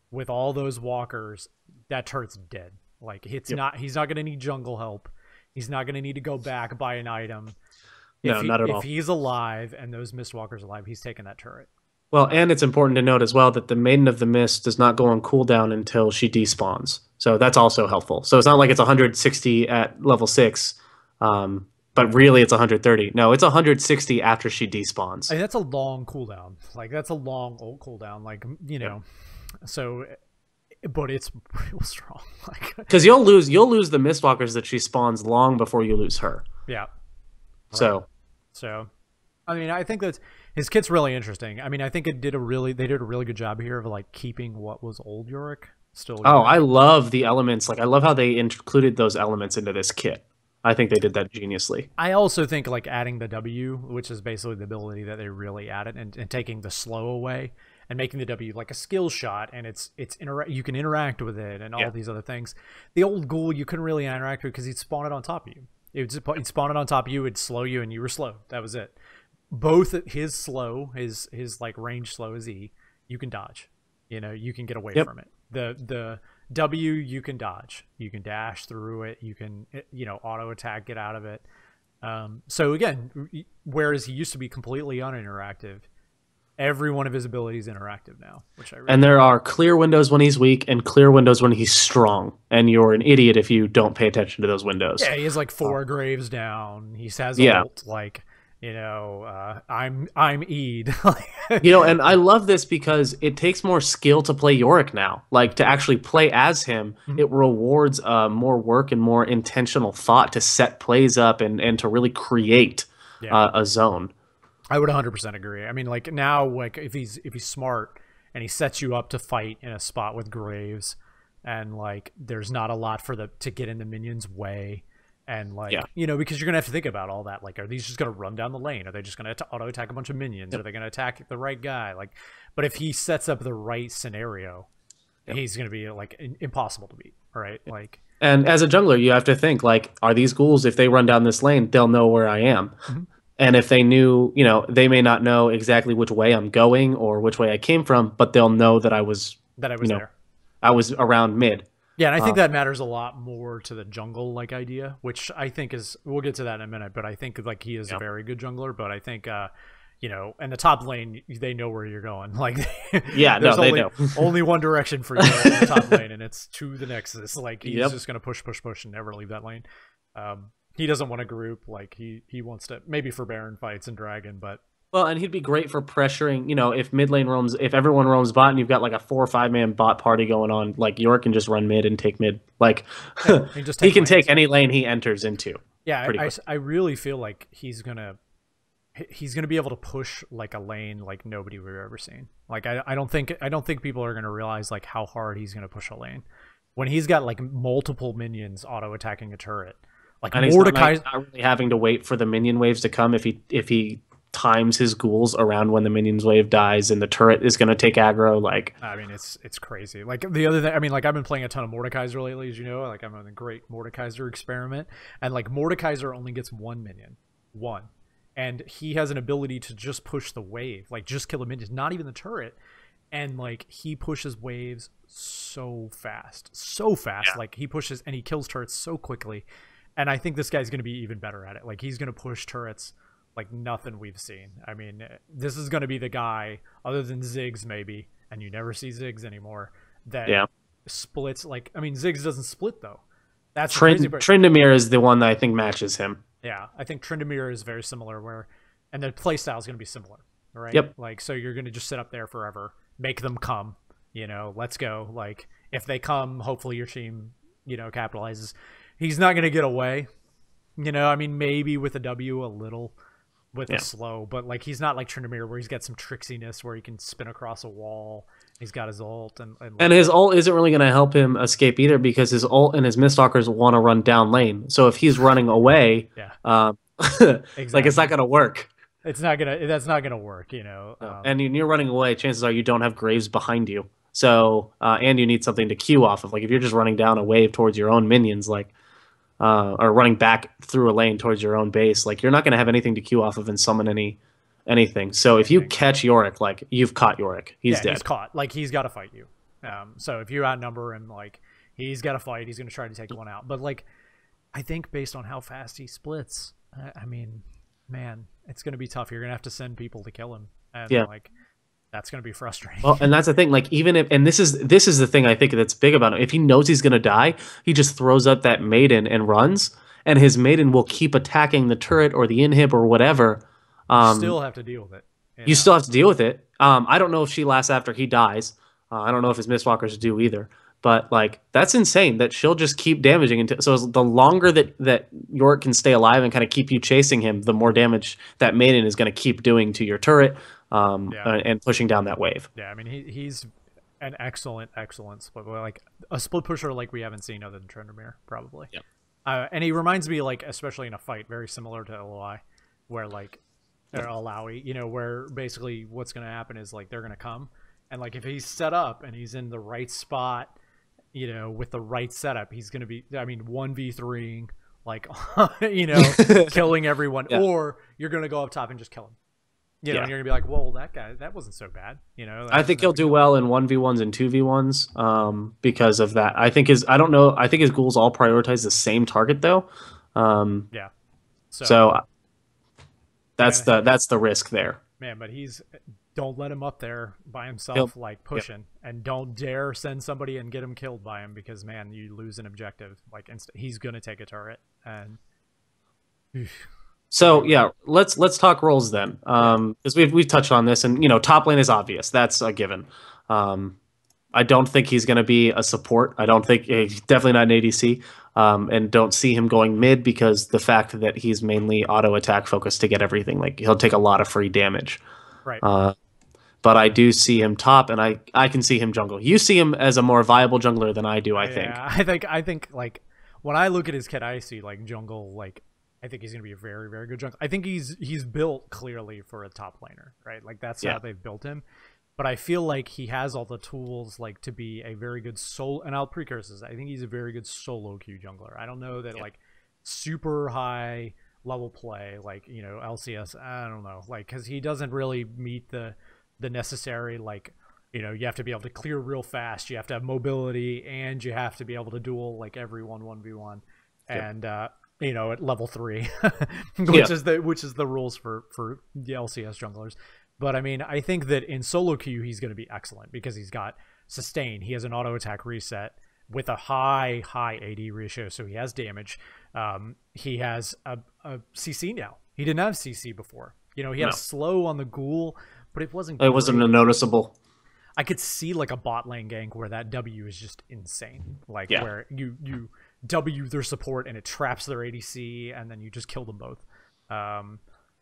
with all those walkers, that turret's dead. Like he's not going to need jungle help. He's not going to need to go back, buy an item. Not at all. If he's alive and those Mistwalkers alive, he's taking that turret. Well, and it's important to note as well that the Maiden of the Mist does not go on cooldown until she despawns. So that's also helpful. So it's not like it's 160 at level 6, but really it's 130. No, it's 160 after she despawns. I mean, that's a long cooldown. Like that's a long old cooldown. Like, you know, so, but it's real strong. Like, because you'll lose the Mistwalkers that she spawns long before you lose her. Yeah. Right. So, I mean, I think that his kit's really interesting. I mean, I think they did a really good job here of like keeping what was old Yorick still. Oh, I love the elements. Like, I love how they included those elements into this kit. I think they did that geniusly. I also think like adding the W, which is basically the ability that they really added, and taking the slow away and making the W like a skill shot, and you can interact with it and all these other things. The old ghoul you couldn't really interact with because he'd spawn it on top of you. He'd spawn it on top of you, it'd slow you, and you were slow. That was it. Both his slow, his like range slow is E, you can dodge. You know, you can get away from it. The W you can dodge. You can dash through it. You can, you know, auto attack, get out of it. So again, whereas he used to be completely uninteractive, every one of his abilities interactive now, which I really and there are clear windows when he's weak and clear windows when he's strong, and you're an idiot if you don't pay attention to those windows. Yeah, he has like 4 graves down. He has a ult, like, you know, I'm Eid. You know, and I love this because it takes more skill to play Yorick now. Like, to actually play as him, it rewards more work and more intentional thought to set plays up and to really create a zone. I would 100% agree. I mean, like now, like if he's smart and he sets you up to fight in a spot with graves, and like there's not a lot to get in the minion's way, and like you know, because you're gonna have to think about all that. Like, are these just gonna run down the lane? Are they just gonna auto attack a bunch of minions? Are they gonna attack the right guy? Like, but if he sets up the right scenario, he's gonna be like impossible to beat. Right? Like. And as a jungler, you have to think like, are these ghouls, if they run down this lane, they'll know where I am. And if they knew, you know, they may not know exactly which way I'm going or which way I came from, but they'll know that I was there. I was around mid. Yeah, and I think that matters a lot more to the jungle like idea, which I think is, we'll get to that in a minute, but I think like he is a very good jungler, but I think you know, and the top lane, they know where you're going. Like, they know. Only one direction for you in the top lane, and it's to the Nexus. Like, he's just gonna push, and never leave that lane. He doesn't want to group. Like, he wants to, maybe for Baron fights and Dragon, but well, and he'd be great for pressuring. You know, if mid lane roams, if everyone roams bot, and you've got like a 4 or 5 man bot party going on, like Yorick can just run mid and take mid. Like, he can take any lane he enters into. Yeah, I really feel like he's gonna be able to push like a lane like nobody we've ever seen. Like, I don't think people are gonna realize like how hard he's gonna push a lane when he's got like multiple minions auto attacking a turret. Like, and Mordekaiser not really having to wait for the minion waves to come if he times his ghouls around when the minions wave dies, and the turret is going to take aggro. Like, I mean, it's crazy. Like the other thing, I mean, like I've been playing a ton of Mordekaiser lately, as you know. Like I'm on a great Mordekaiser experiment, and like Mordekaiser only gets one minion, and he has an ability to just push the wave, like just kill the minions, not even the turret, and like he pushes waves so fast, yeah. Like he pushes and he kills turrets so quickly, and I think this guy's going to be even better at it. Like he's going to push turrets like nothing we've seen. I mean, this is going to be the guy, other than Ziggs maybe, and you never see Ziggs anymore, that splits. Like, I mean, Ziggs doesn't split though. That's Tryndamere is the one that I think matches him. Yeah, I think Tryndamere is very similar, and their playstyle is going to be similar, right? Yep. Like, so you're going to just sit up there forever, make them come, let's go. Like, if they come, hopefully your team, capitalizes. He's not going to get away, I mean, maybe with a W a little, with a slow, but like he's not like Tryndamere where he's got some tricksiness where he can spin across a wall. He's got his ult and his ult isn't really going to help him escape either, because his ult and his Miststalkers want to run down lane. So if he's running away, exactly. like it's not going to work. That's not gonna work, and when you're running away, chances are you don't have Graves behind you. So and you need something to queue off of. Like if you're just running down a wave towards your own minions, like. Or running back through a lane towards your own base, like you're not going to have anything to queue off of and summon anything. So if you catch Yorick, like you've caught Yorick, he's dead. He's caught. Like he's got to fight you. So if you outnumber him, like he's got to fight. He's going to try to take one out. But like, I think based on how fast he splits, I mean, man, it's going to be tough. You're going to have to send people to kill him, and like that's going to be frustrating. Well, and that's the thing. Like even if, and this is the thing I think that's big about him. If he knows he's going to die, he just throws up that maiden and runs, and his maiden will keep attacking the turret or the inhib or whatever. You still have to deal with it. You still have to deal with it. I don't know if she lasts after he dies. I don't know if his Mistwalkers do either. But like that's insane that she'll just keep damaging until. So the longer that Yorick can stay alive and kind of keep you chasing him, the more damage that maiden is going to keep doing to your turret. And pushing down that wave. Yeah, I mean he's an excellent split, like a split pusher like we haven't seen other than Tryndamere probably. Yeah. And he reminds me, like especially in a fight, very similar to LOI, where like or Alawi, where basically what's going to happen is like they're going to come, and like if he's set up and he's in the right spot, with the right setup, he's going to be 1v3ing like killing everyone, or you're going to go up top and just kill him. And you're gonna be like, "Whoa, that guy, that wasn't so bad." I think he'll do well in 1v1s and 2v1s because of that. I think his ghouls all prioritize the same target though. Yeah. So that's the risk there. Man, but don't let him up there by himself, like pushing, and don't dare send somebody and get him killed by him, because man, you lose an objective. Like he's gonna take a turret and. So yeah, let's talk roles then, because we've touched on this, and top lane is obvious, that's a given. I don't think he's going to be a support. I don't think he's definitely not an ADC, and don't see him going mid because the fact that he's mainly auto attack focused to get everything. Like he'll take a lot of free damage. Right. But I do see him top, and I can see him jungle. You see him as a more viable jungler than I do. I think. I think like when I look at his kit, I see like jungle like. I think he's going to be a very, very good jungler. I think he's built clearly for a top laner, right? Like that's how they've built him. But I feel like he has all the tools like to be a very good solo. And I'll precursor this. I think he's a very good solo queue jungler. I don't know that like super high level play, like LCS. I don't know, like because he doesn't really meet the necessary like you have to be able to clear real fast. You have to have mobility, and you have to be able to duel like every 1v1, and at level 3, which is the rules for the LCS junglers. But I mean, I think that in solo queue he's going to be excellent because he's got sustain. He has an auto attack reset with a high AD ratio, so he has damage. He has a CC now. He didn't have CC before. He had slow on the ghoul, but it wasn't. It wasn't noticeable. I could see like a bot lane gank where that W is just insane. Like where you W their support and it traps their ADC, and then you just kill them both.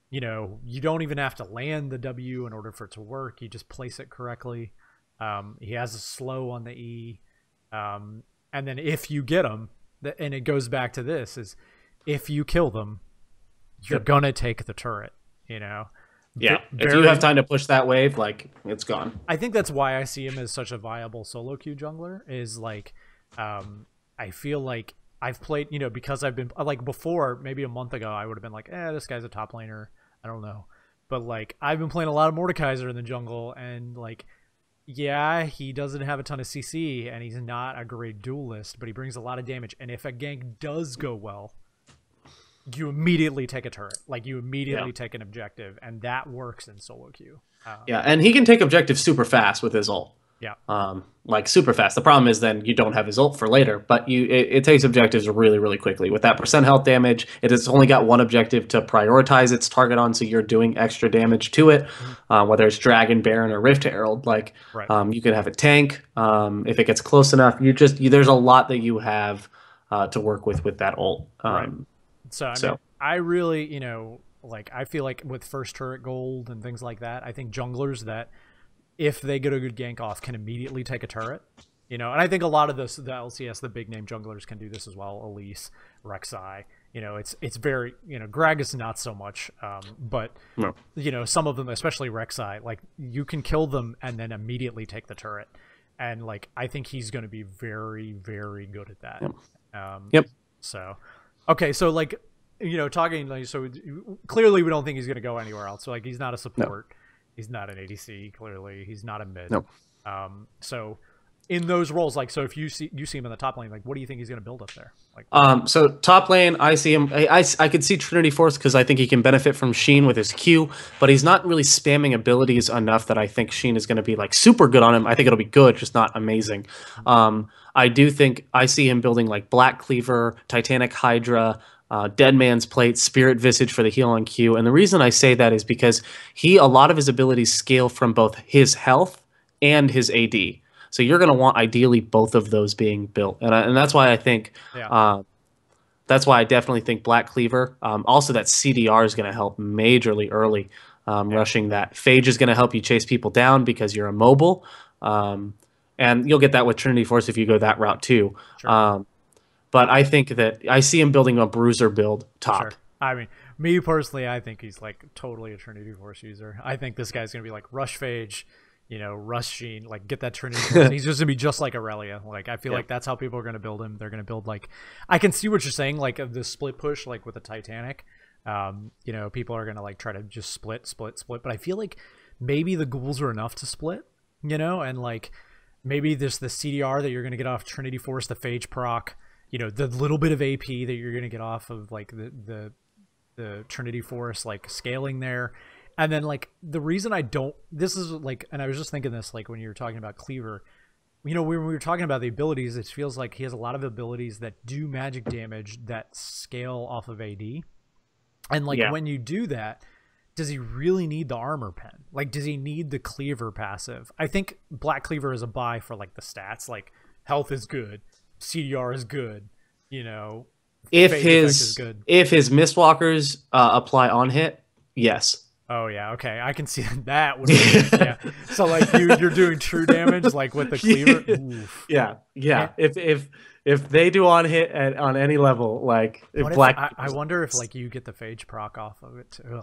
You don't even have to land the W in order for it to work. You just place it correctly. He has a slow on the E, and then if you get them, and it goes back to this, is if you kill them, you're gonna take the turret. Yeah, if you Very. have time to push that wave, like it's gone. I think that's why I see him as such a viable solo queue jungler. Is like, I feel like I've played, because I've been like before, maybe a month ago, I would have been like, this guy's a top laner. I don't know, but like I've been playing a lot of Mordekaiser in the jungle, and like, yeah, he doesn't have a ton of CC, and he's not a great duelist, but he brings a lot of damage. And if a gank does go well, you immediately take a turret, like you immediately take an objective, and that works in solo queue. Yeah, and he can take objectives super fast with his ult. Yeah. Like super fast. The problem is then you don't have his ult for later, but it takes objectives really, really quickly. With that percent health damage, it has only got one objective to prioritize its target on, so you're doing extra damage to it, whether it's Dragon, Baron, or Rift Herald. Like, you can have a tank. If it gets close enough, there's a lot that you have to work with that ult. So, I mean, I really, like, I feel like with first turret gold and things like that, I think junglers that, if they get a good gank off, can immediately take a turret. And I think a lot of the LCS, the big name junglers can do this as well. Elise, Rek'Sai, it's very, Gragas not so much, but some of them, especially Rek'Sai, like you can kill them and then immediately take the turret, and like I think he's going to be very, very good at that. So, okay, so like talking like, so clearly we don't think he's going to go anywhere else. So like he's not a support. No. He's not an ADC, clearly. He's not a mid. Nope. So in those roles, like, so if you see him in the top lane, like, what do you think he's going to build up there? Like, so top lane, I see him. I could see Trinity Force because I think he can benefit from Sheen with his Q, but he's not really spamming abilities enough that I think Sheen is going to be like super good on him. I think it'll be good, just not amazing. I do think I see him building like Black Cleaver, Titanic Hydra, Dead Man's Plate, Spirit Visage for the heal on Q. And the reason I say that is because a lot of his abilities scale from both his health and his AD. So you're going to want ideally both of those being built. And that's why I think, that's why I definitely think Black Cleaver. Also that CDR is going to help majorly early, rushing that. Phage is going to help you chase people down because you're immobile. And you'll get that with Trinity Force if you go that route too. Sure. But I think that I see him building a bruiser build top. Sure. I mean, me personally, I think he's like totally a Trinity Force user. I think this guy's going to be like Rush Phage, Rush Sheen, like get that Trinity Force. He's just going to be just like Aurelia. Like, I feel like that's how people are going to build him. They're going to build like, I can see what you're saying, like the split push, like with the Titanic. People are going to like try to just split. But I feel like maybe the ghouls are enough to split, and like maybe there's the CDR that you're going to get off Trinity Force, the Phage proc. The little bit of AP that you're going to get off of like the Trinity Force, like scaling there. And then like the reason this is like, and I was just thinking this, like when you were talking about Cleaver, when we were talking about the abilities, it feels like he has a lot of abilities that do magic damage that scale off of AD. And like when you do that, does he really need the armor pen? Like, does he need the Cleaver passive? I think Black Cleaver is a buy for like the stats, like health is good. CDR is good, If his Mistwalkers apply on hit, yes. Oh yeah, okay, I can see that. Would be, So like you're doing true damage like with the Cleaver. Oof. Yeah. If they do on hit on any level, like I wonder if like you get the Phage proc off of it too.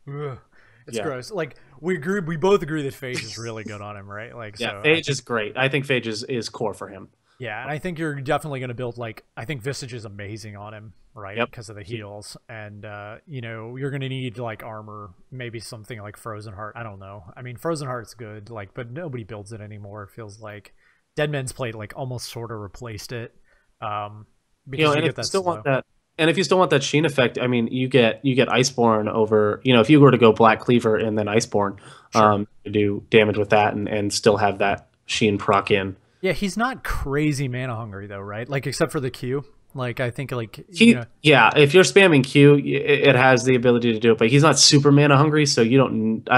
Ugh. It's gross. Like we both agree that Phage is really good on him, right? Like Phage is great. I think Phage is core for him. Yeah, and I think you're definitely going to build like I think Visage is amazing on him, right? Because of the heals, and you're going to need like armor, maybe something like Frozen Heart. I don't know. I mean, Frozen Heart's good, like, but nobody builds it anymore. It feels like Dead Man's Plate like almost sort of replaced it. Because and if you still want that, and if you still want that Sheen effect, I mean, you get Iceborne over. If you were to go Black Cleaver and then Iceborne, to do damage with that and still have that Sheen proc in. Yeah, he's not crazy mana hungry though, right? Like except for the Q. Like I think like if you're spamming Q, it has the ability to do it, but he's not super mana hungry, so I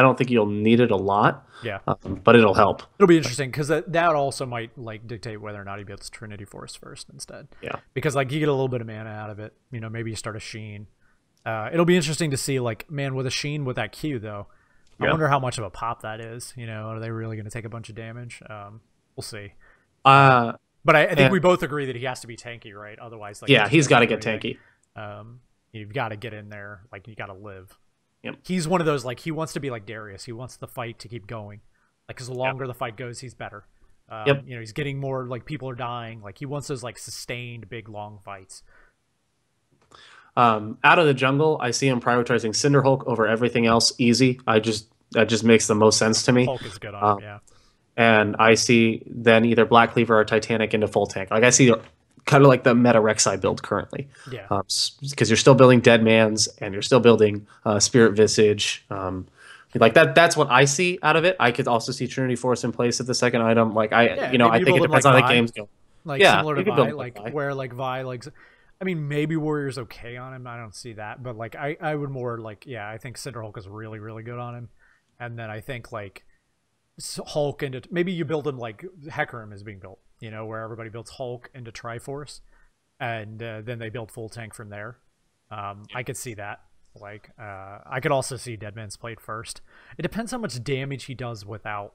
don't think you'll need it a lot. Yeah, but it'll help. It'll be interesting because that also might like dictate whether or not he builds Trinity Force first instead. Yeah, because like you get a little bit of mana out of it. Maybe you start a Sheen. It'll be interesting to see like with a Sheen with that Q though. I wonder how much of a pop that is. Are they really going to take a bunch of damage? We'll see. But I think we both agree that he has to be tanky, right? Otherwise, like he's got to get tanky. You've got to get in there, like you got to live. Yep. He's one of those, like, he wants to be like Darius. He wants the fight to keep going. Like, because the longer the fight goes, he's better. Yep. You know, he's getting more, like, people are dying. Like, he wants those, like, sustained, big, long fights. Out of the jungle, I see him prioritizing Cinderhulk over everything else. Easy. That just makes the most sense to me. Hulk is good on him, yeah. And I see then either Black Cleaver or Titanic into full tank. Like I see kind of like the meta Rek'Sai build currently. Yeah. Because you're still building Dead Man's and you're still building Spirit Visage. Like that's what I see out of it. I could also see Trinity Force in place at the second item. Like I think it depends on how the games go. Like similar to Vi, like where like Vi, like, I mean, maybe Warrior's okay on him. I don't see that, but like I would more like, yeah, I think Cinderhulk is really, really good on him. And then I think like Hulk into, maybe you build him like Hecarim is being built, you know, where everybody builds Hulk into Triforce, and then they build full tank from there. I could see that. Like, I could also see Deadman's played first. It depends how much damage he does without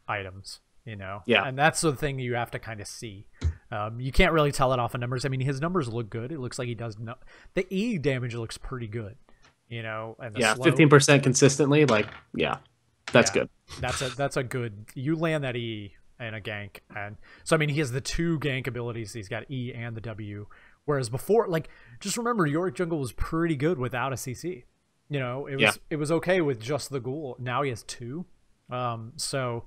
items, you know? Yeah. And that's the thing you have to kind of see. You can't really tell it off of numbers. I mean, his numbers look good. It looks like he does no. The E damage looks pretty good, you know? And the 15% consistently, like, yeah, that's good. That's a good. You land that E in a gank, and so I mean, he has the two gank abilities. He's got E and the W. Whereas before, like, just remember, Yorick Jungle was pretty good without a CC. You know, it was okay with just the ghoul. Now he has two. So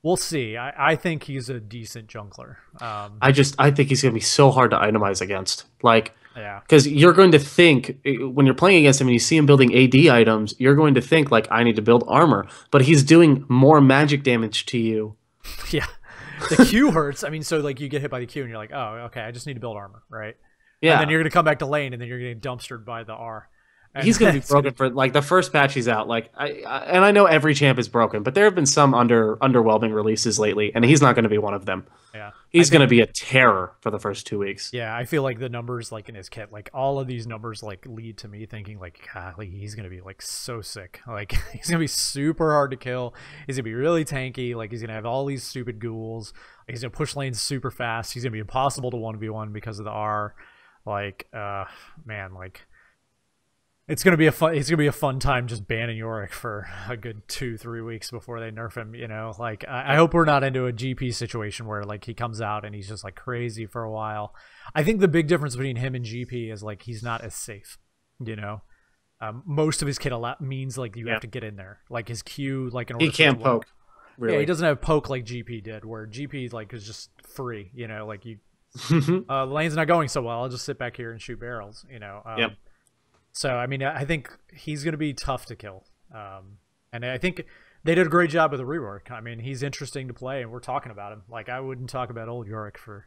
we'll see. I think he's a decent jungler. I think he's gonna be so hard to itemize against. Like, yeah, because you're going to think when you're playing against him and you see him building AD items, you're going to think like, I need to build armor, but he's doing more magic damage to you. Yeah, the Q hurts. I mean, so like you get hit by the Q and you're like, oh, okay, I just need to build armor, right? Yeah. And then you're gonna come back to lane and then you're getting dumpstered by the R. And he's going to be broken for like the first patch he's out. Like, I know every champ is broken, but there have been some underwhelming releases lately, and he's not going to be one of them. Yeah, he's going to be a terror for the first 2 weeks. Yeah, I feel like the numbers, like in his kit, like all of these numbers, like lead to me thinking like, golly, he's going to be like so sick. Like he's going to be super hard to kill. He's going to be really tanky. Like he's going to have all these stupid ghouls. Like, he's going to push lanes super fast. He's going to be impossible to 1v1 because of the R. Like, man, like. It's gonna be a fun time just banning Yorick for a good 2-3 weeks before they nerf him. You know, like I hope we're not into a GP situation where like he comes out and he's just like crazy for a while. I think the big difference between him and GP is like he's not as safe. You know, most of his kit means like you have to get in there. Like his Q, like in order he can't poke. Really. Yeah, he doesn't have poke like GP did, where GP like is just free. You know, like you the lane's not going so well. I'll just sit back here and shoot barrels. You know. Yep. So, I mean, I think he's going to be tough to kill. And I think they did a great job with the rework. I mean, he's interesting to play, and we're talking about him. Like, I wouldn't talk about old Yorick for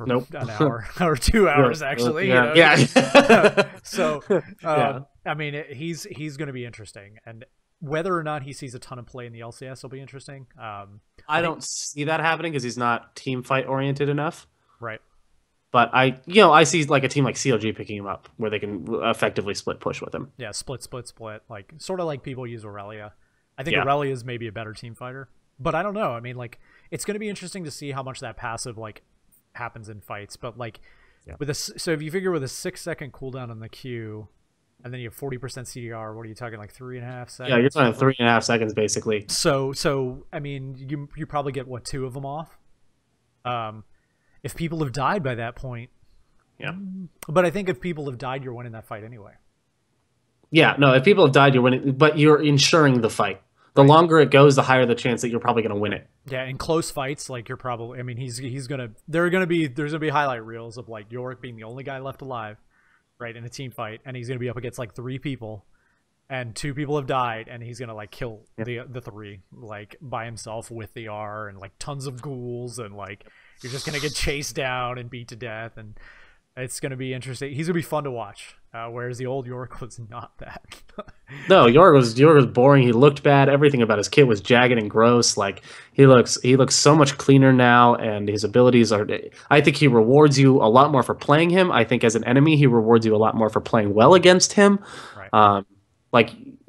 an hour or 2 hours, actually. Yeah. You know? Yeah. So, I mean, he's going to be interesting. And whether or not he sees a ton of play in the LCS will be interesting. I don't see that happening because he's not team fight oriented enough. Right. But I see like a team like CLG picking him up where they can effectively split push with him. Yeah, split. Like sort of like people use Aurelia. I think Aurelia is maybe a better team fighter, but I don't know. I mean, like it's going to be interesting to see how much that passive like happens in fights. But like with a so if you figure with a 6-second cooldown on the Q, and then you have 40% CDR, what are you talking, like 3.5 seconds? Yeah, you're talking 3.5 seconds basically. So I mean, you probably get what, 2 of them off. If people have died by that point, but I think if people have died, you're winning that fight anyway. Yeah, no, if people have died, you're winning, but you're ensuring the fight. The longer it goes, the higher the chance that you're probably going to win it. Yeah, in close fights, like you're probably, I mean, there's gonna be highlight reels of like Yorick being the only guy left alive, right, in a team fight, and he's gonna be up against like 3 people, and 2 people have died, and he's gonna like kill the 3 like by himself with the R and like tons of ghouls, and like you're just gonna get chased down and beat to death, and it's gonna be interesting. He's gonna be fun to watch. Whereas the old Yorick was not that. No, Yorick was boring. He looked bad. Everything about his kit was jagged and gross. Like he looks so much cleaner now, and his abilities are. I think he rewards you a lot more for playing him. I think as an enemy, he rewards you a lot more for playing well against him. Right.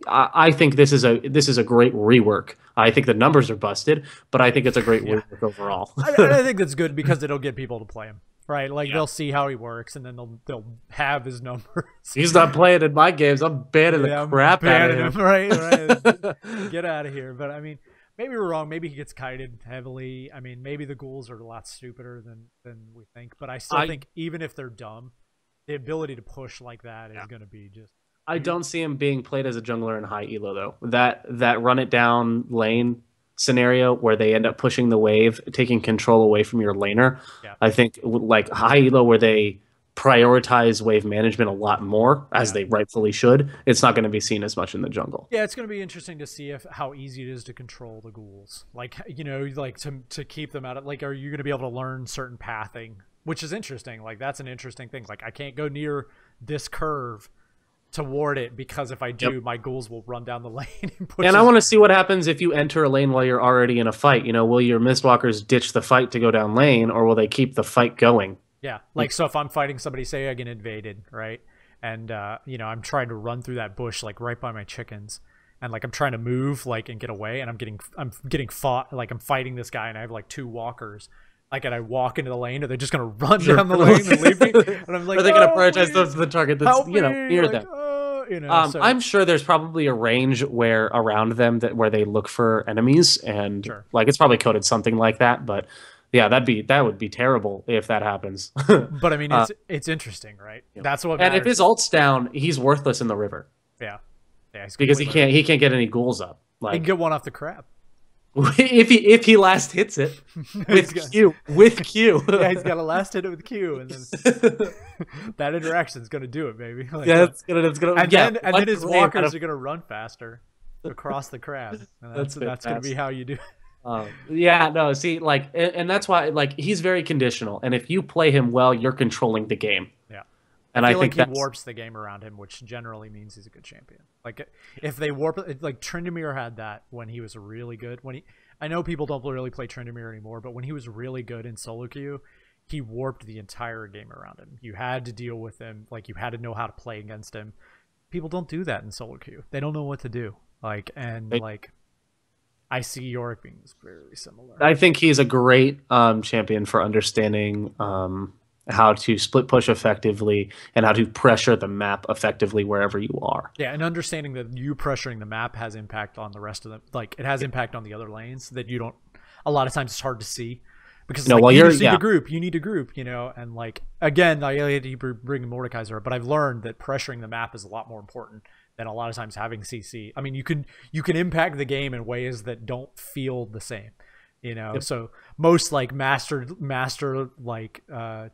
I think this is a great rework. I think the numbers are busted, but I think it's a great rework overall. I think that's good because it'll get people to play him. right? Like they'll see how he works, and then they'll have his numbers. He's not playing in my games. I'm banning the crap out of him. Right. Get out of here. But I mean, maybe we're wrong. Maybe he gets kited heavily. I mean, maybe the ghouls are a lot stupider than we think. But I still think even if they're dumb, the ability to push like that is going to be just. I don't see him being played as a jungler in high elo though. That run it down lane scenario where they end up pushing the wave, taking control away from your laner. Yeah. I think like high elo where they prioritize wave management a lot more, as they rightfully should, it's not going to be seen as much in the jungle. Yeah, it's going to be interesting to see how easy it is to control the ghouls. Like, you know, like to keep them out of, like, are you going to be able to learn certain pathing, which is interesting. Like, that's an interesting thing. Like, I can't go near this curve toward it because if I do, my ghouls will run down the lane and push. And I want to see what happens if you enter a lane while you're already in a fight. You know, will your Mistwalkers ditch the fight to go down lane, or will they keep the fight going? Yeah, like, so if I'm fighting somebody, say I get invaded, right, and you know, I'm trying to run through that bush like right by my chickens, and like I'm trying to move like and get away, and I'm getting fought, like I'm fighting this guy, and I have like 2 walkers. Like, and I walk into the lane, or they're just gonna run down the lane and leave me. And I'm like, are they gonna prioritize the target that's near them? You know, so. I'm sure there's probably a range where around them where they look for enemies, and like it's probably coded something like that. But yeah, that would be terrible if that happens. But I mean, it's interesting, right? Yeah. That's what matters. And if his ult's down, he's worthless in the river. Yeah, because he can't get any ghouls up. Like, he can get one off the crab. if he last hits it with Q. Yeah, he's got to last hit it with Q, and then that interaction's gonna do it, baby. Like, yeah, it's gonna. And then his walkers are gonna run faster across the crab, and that's gonna be how you do it. Yeah, no, see, like, and that's why, like, he's very conditional, and if you play him well, you're controlling the game. Yeah. And I think he warps the game around him, which generally means he's a good champion. Like, if they warp it, like Tryndamere had that when he was really good. I know people don't really play Tryndamere anymore, but when he was really good in solo queue, he warped the entire game around him. You had to deal with him, like you had to know how to play against him. People don't do that in solo queue. They don't know what to do. Like, and I see Yorick being very similar. I think he's a great champion for understanding how to split push effectively and how to pressure the map effectively wherever you are. Yeah, and understanding that you pressuring the map has impact on the rest of them. Like, it has impact on the other lanes that you don't. A lot of times it's hard to see because you need a group. You need a group, you know. And like, again, I had to bring Mordekaiser up, but I've learned that pressuring the map is a lot more important than a lot of times having CC. I mean, you can impact the game in ways that don't feel the same. You know, so most like master like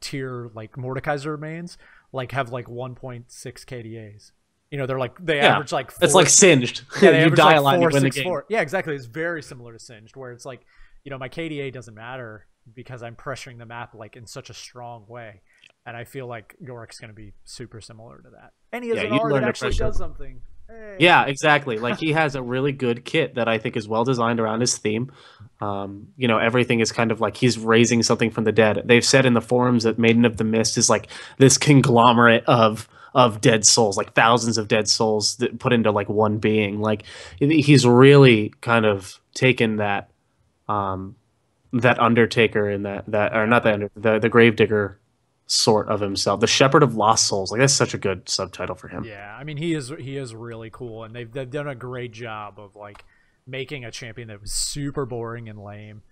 tier like Mordekaiser mains like have like 1.6 KDAs. You know, they're like they average like 4. It's like Singed. Yeah, you die a lot, 4, you win 6, the game. 4. Yeah, exactly. It's very similar to Singed, where it's like, you know, my KDA doesn't matter because I'm pressuring the map like in such a strong way, and I feel like Yorick's going to be super similar to that. And he has an R that actually does something. Hey. Yeah, exactly. Like, he has a really good kit that I think is well designed around his theme. You know, everything is kind of like he's raising something from the dead. They've said in the forums that Maiden of the Mist is like this conglomerate of dead souls, like thousands of dead souls that put into like one being. Like, he's really kind of taken that that Undertaker and that or not the Gravedigger sort of himself, the Shepherd of Lost Souls. Like, that's such a good subtitle for him. Yeah, I mean, he is really cool, and they've done a great job of like making a champion that was super boring and lame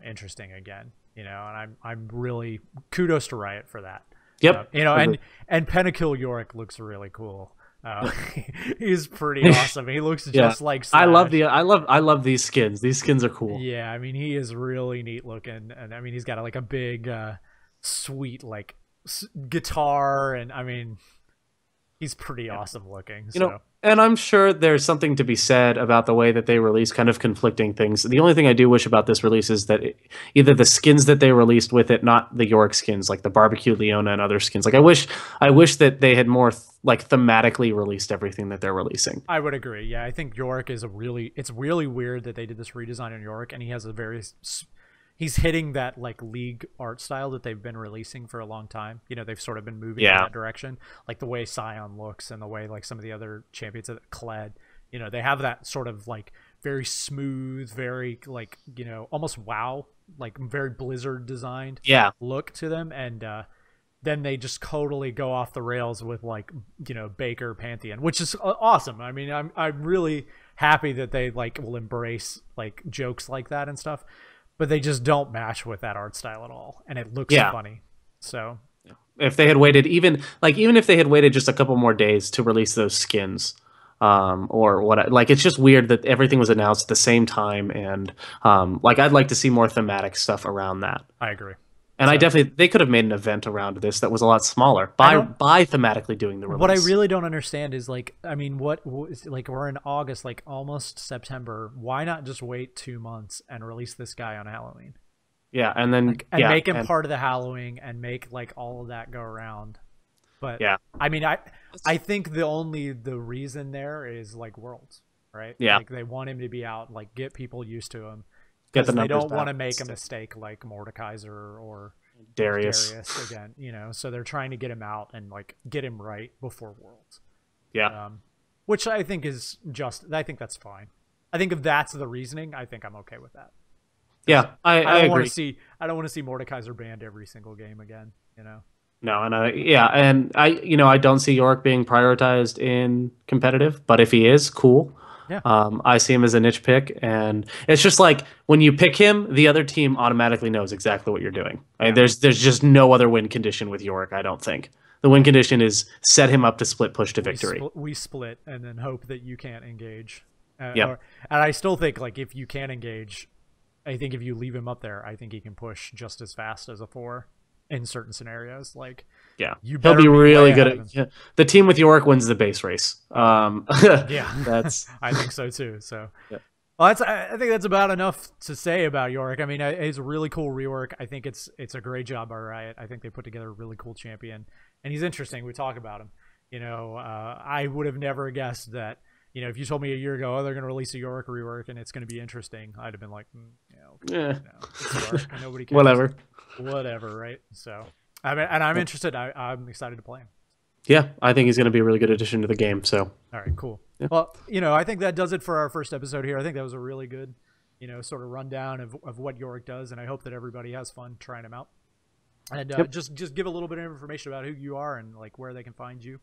interesting again, you know. And I'm really kudos to Riot for that. Yep. You know, and Pentakill Yorick looks really cool. He's pretty awesome. He looks just like Slash. I love these skins. These skins are cool. Yeah, I mean, he is really neat looking, and I mean, he's got like a big sweet like guitar, and I mean, he's pretty awesome looking. You know, and I'm sure there's something to be said about the way that they release kind of conflicting things. The only thing I do wish about this release is that either the skins that they released with it, not the Yorick skins, like the Barbecue Leona and other skins. Like, I wish that they had more like thematically released everything that they're releasing. I would agree. Yeah, I think Yorick is it's really weird that they did this redesign on Yorick, and he has a very he's hitting that like League art style that they've been releasing for a long time. You know, they've sort of been moving in that direction, like the way Scion looks and the way like some of the other champions, Kled, you know, they have that sort of like very smooth, very like, you know, almost WoW, like very Blizzard designed Yeah. look to them, and then they just totally go off the rails with like, you know, Baker Pantheon, which is awesome. I mean, I'm really happy that they like will embrace like jokes like that and stuff, but they just don't match with that art style at all, and it looks funny. So if they had waited, even if they had waited just a couple more days to release those skins, or what, like, it's just weird that everything was announced at the same time, and like, I'd like to see more thematic stuff around that. I agree. And so, they could have made an event around this that was a lot smaller by thematically doing the release. What I really don't understand is, like, I mean, like, we're in August, like almost September. Why not just wait 2 months and release this guy on Halloween? Yeah, and then make him part of the Halloween and make like all of that go around. But yeah, I mean, I think the reason there is like Worlds, right? Yeah, like they want him to be out, like get people used to him. Because they don't want to make a mistake like Mordekaiser or Darius again, you know. So they're trying to get him out and like get him right before Worlds. Yeah, which I think is just. I think that's fine. I think if that's the reasoning, I think I'm okay with that. Yeah, I agree. I don't want to see Mordekaiser banned every single game again, you know. No, and I don't see Yorick being prioritized in competitive, but if he is, cool. Yeah. I see him as a niche pick, and it's just like when you pick him, the other team automatically knows exactly what you're doing. Yeah. There's just no other win condition with Yorick, I don't think. The win condition is set him up to split push to victory. We split and then hope that you can't engage. Yeah. And I still think, like, if you can't engage, I think if you leave him up there, I think he can push just as fast as a 4 in certain scenarios. Like, yeah, he'll be really good at the team with Yorick wins the base race. Yeah, that's I think so too. So, yeah. Well, I think that's about enough to say about Yorick. I mean, it's a really cool rework. I think it's a great job by Riot. I think they put together a really cool champion, and he's interesting. We talk about him. You know, I would have never guessed that. You know, if you told me a year ago, oh, they're going to release a Yorick rework and it's going to be interesting, I'd have been like, nobody cares. Whatever, right? So, I mean, and I'm interested. I'm excited to play him. Yeah, I think he's going to be a really good addition to the game. So, all right, cool. Yeah. Well, you know, I think that does it for our first episode here. I think that was a really good, you know, sort of rundown of what Yorick does, and I hope that everybody has fun trying him out. And just give a little bit of information about who you are and like where they can find you.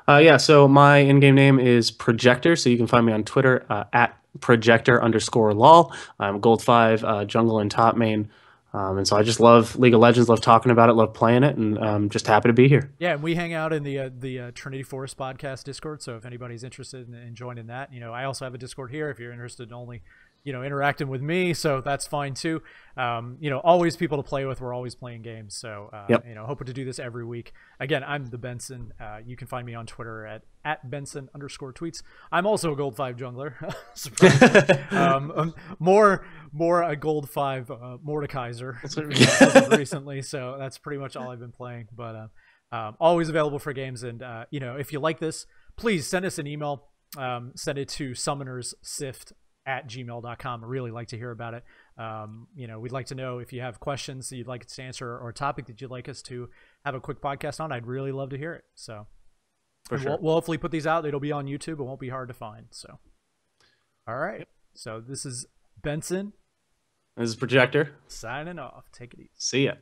Yeah, so my in-game name is Projector, so you can find me on Twitter at Projector_lol. I'm Gold 5 jungle and top main. And so I just love League of Legends, love talking about it, love playing it, and I'm just happy to be here. Yeah, and we hang out in the Trinity Forest podcast Discord, so if anybody's interested in joining that, you know, I also have a Discord here if you're interested in only, you know, interacting with me, so that's fine too. You know, always people to play with. We're always playing games, so you know, hoping to do this every week. Again, I'm the Benson. You can find me on Twitter at Benson_tweets. I'm also a Gold 5 jungler. More a Gold 5 Mordekaiser recently, so that's pretty much all I've been playing. But always available for games, and you know, if you like this, please send us an email. Send it to summonerssift@gmail.com. I really like to hear about it. You know, we'd like to know if you have questions that you'd like us to answer or a topic that you'd like us to have a quick podcast on. I'd really love to hear it. So for sure. We'll hopefully put these out. It'll be on YouTube. It won't be hard to find. So, all right. Yep. So this is Benson. This is Projector. Signing off. Take it easy. See ya.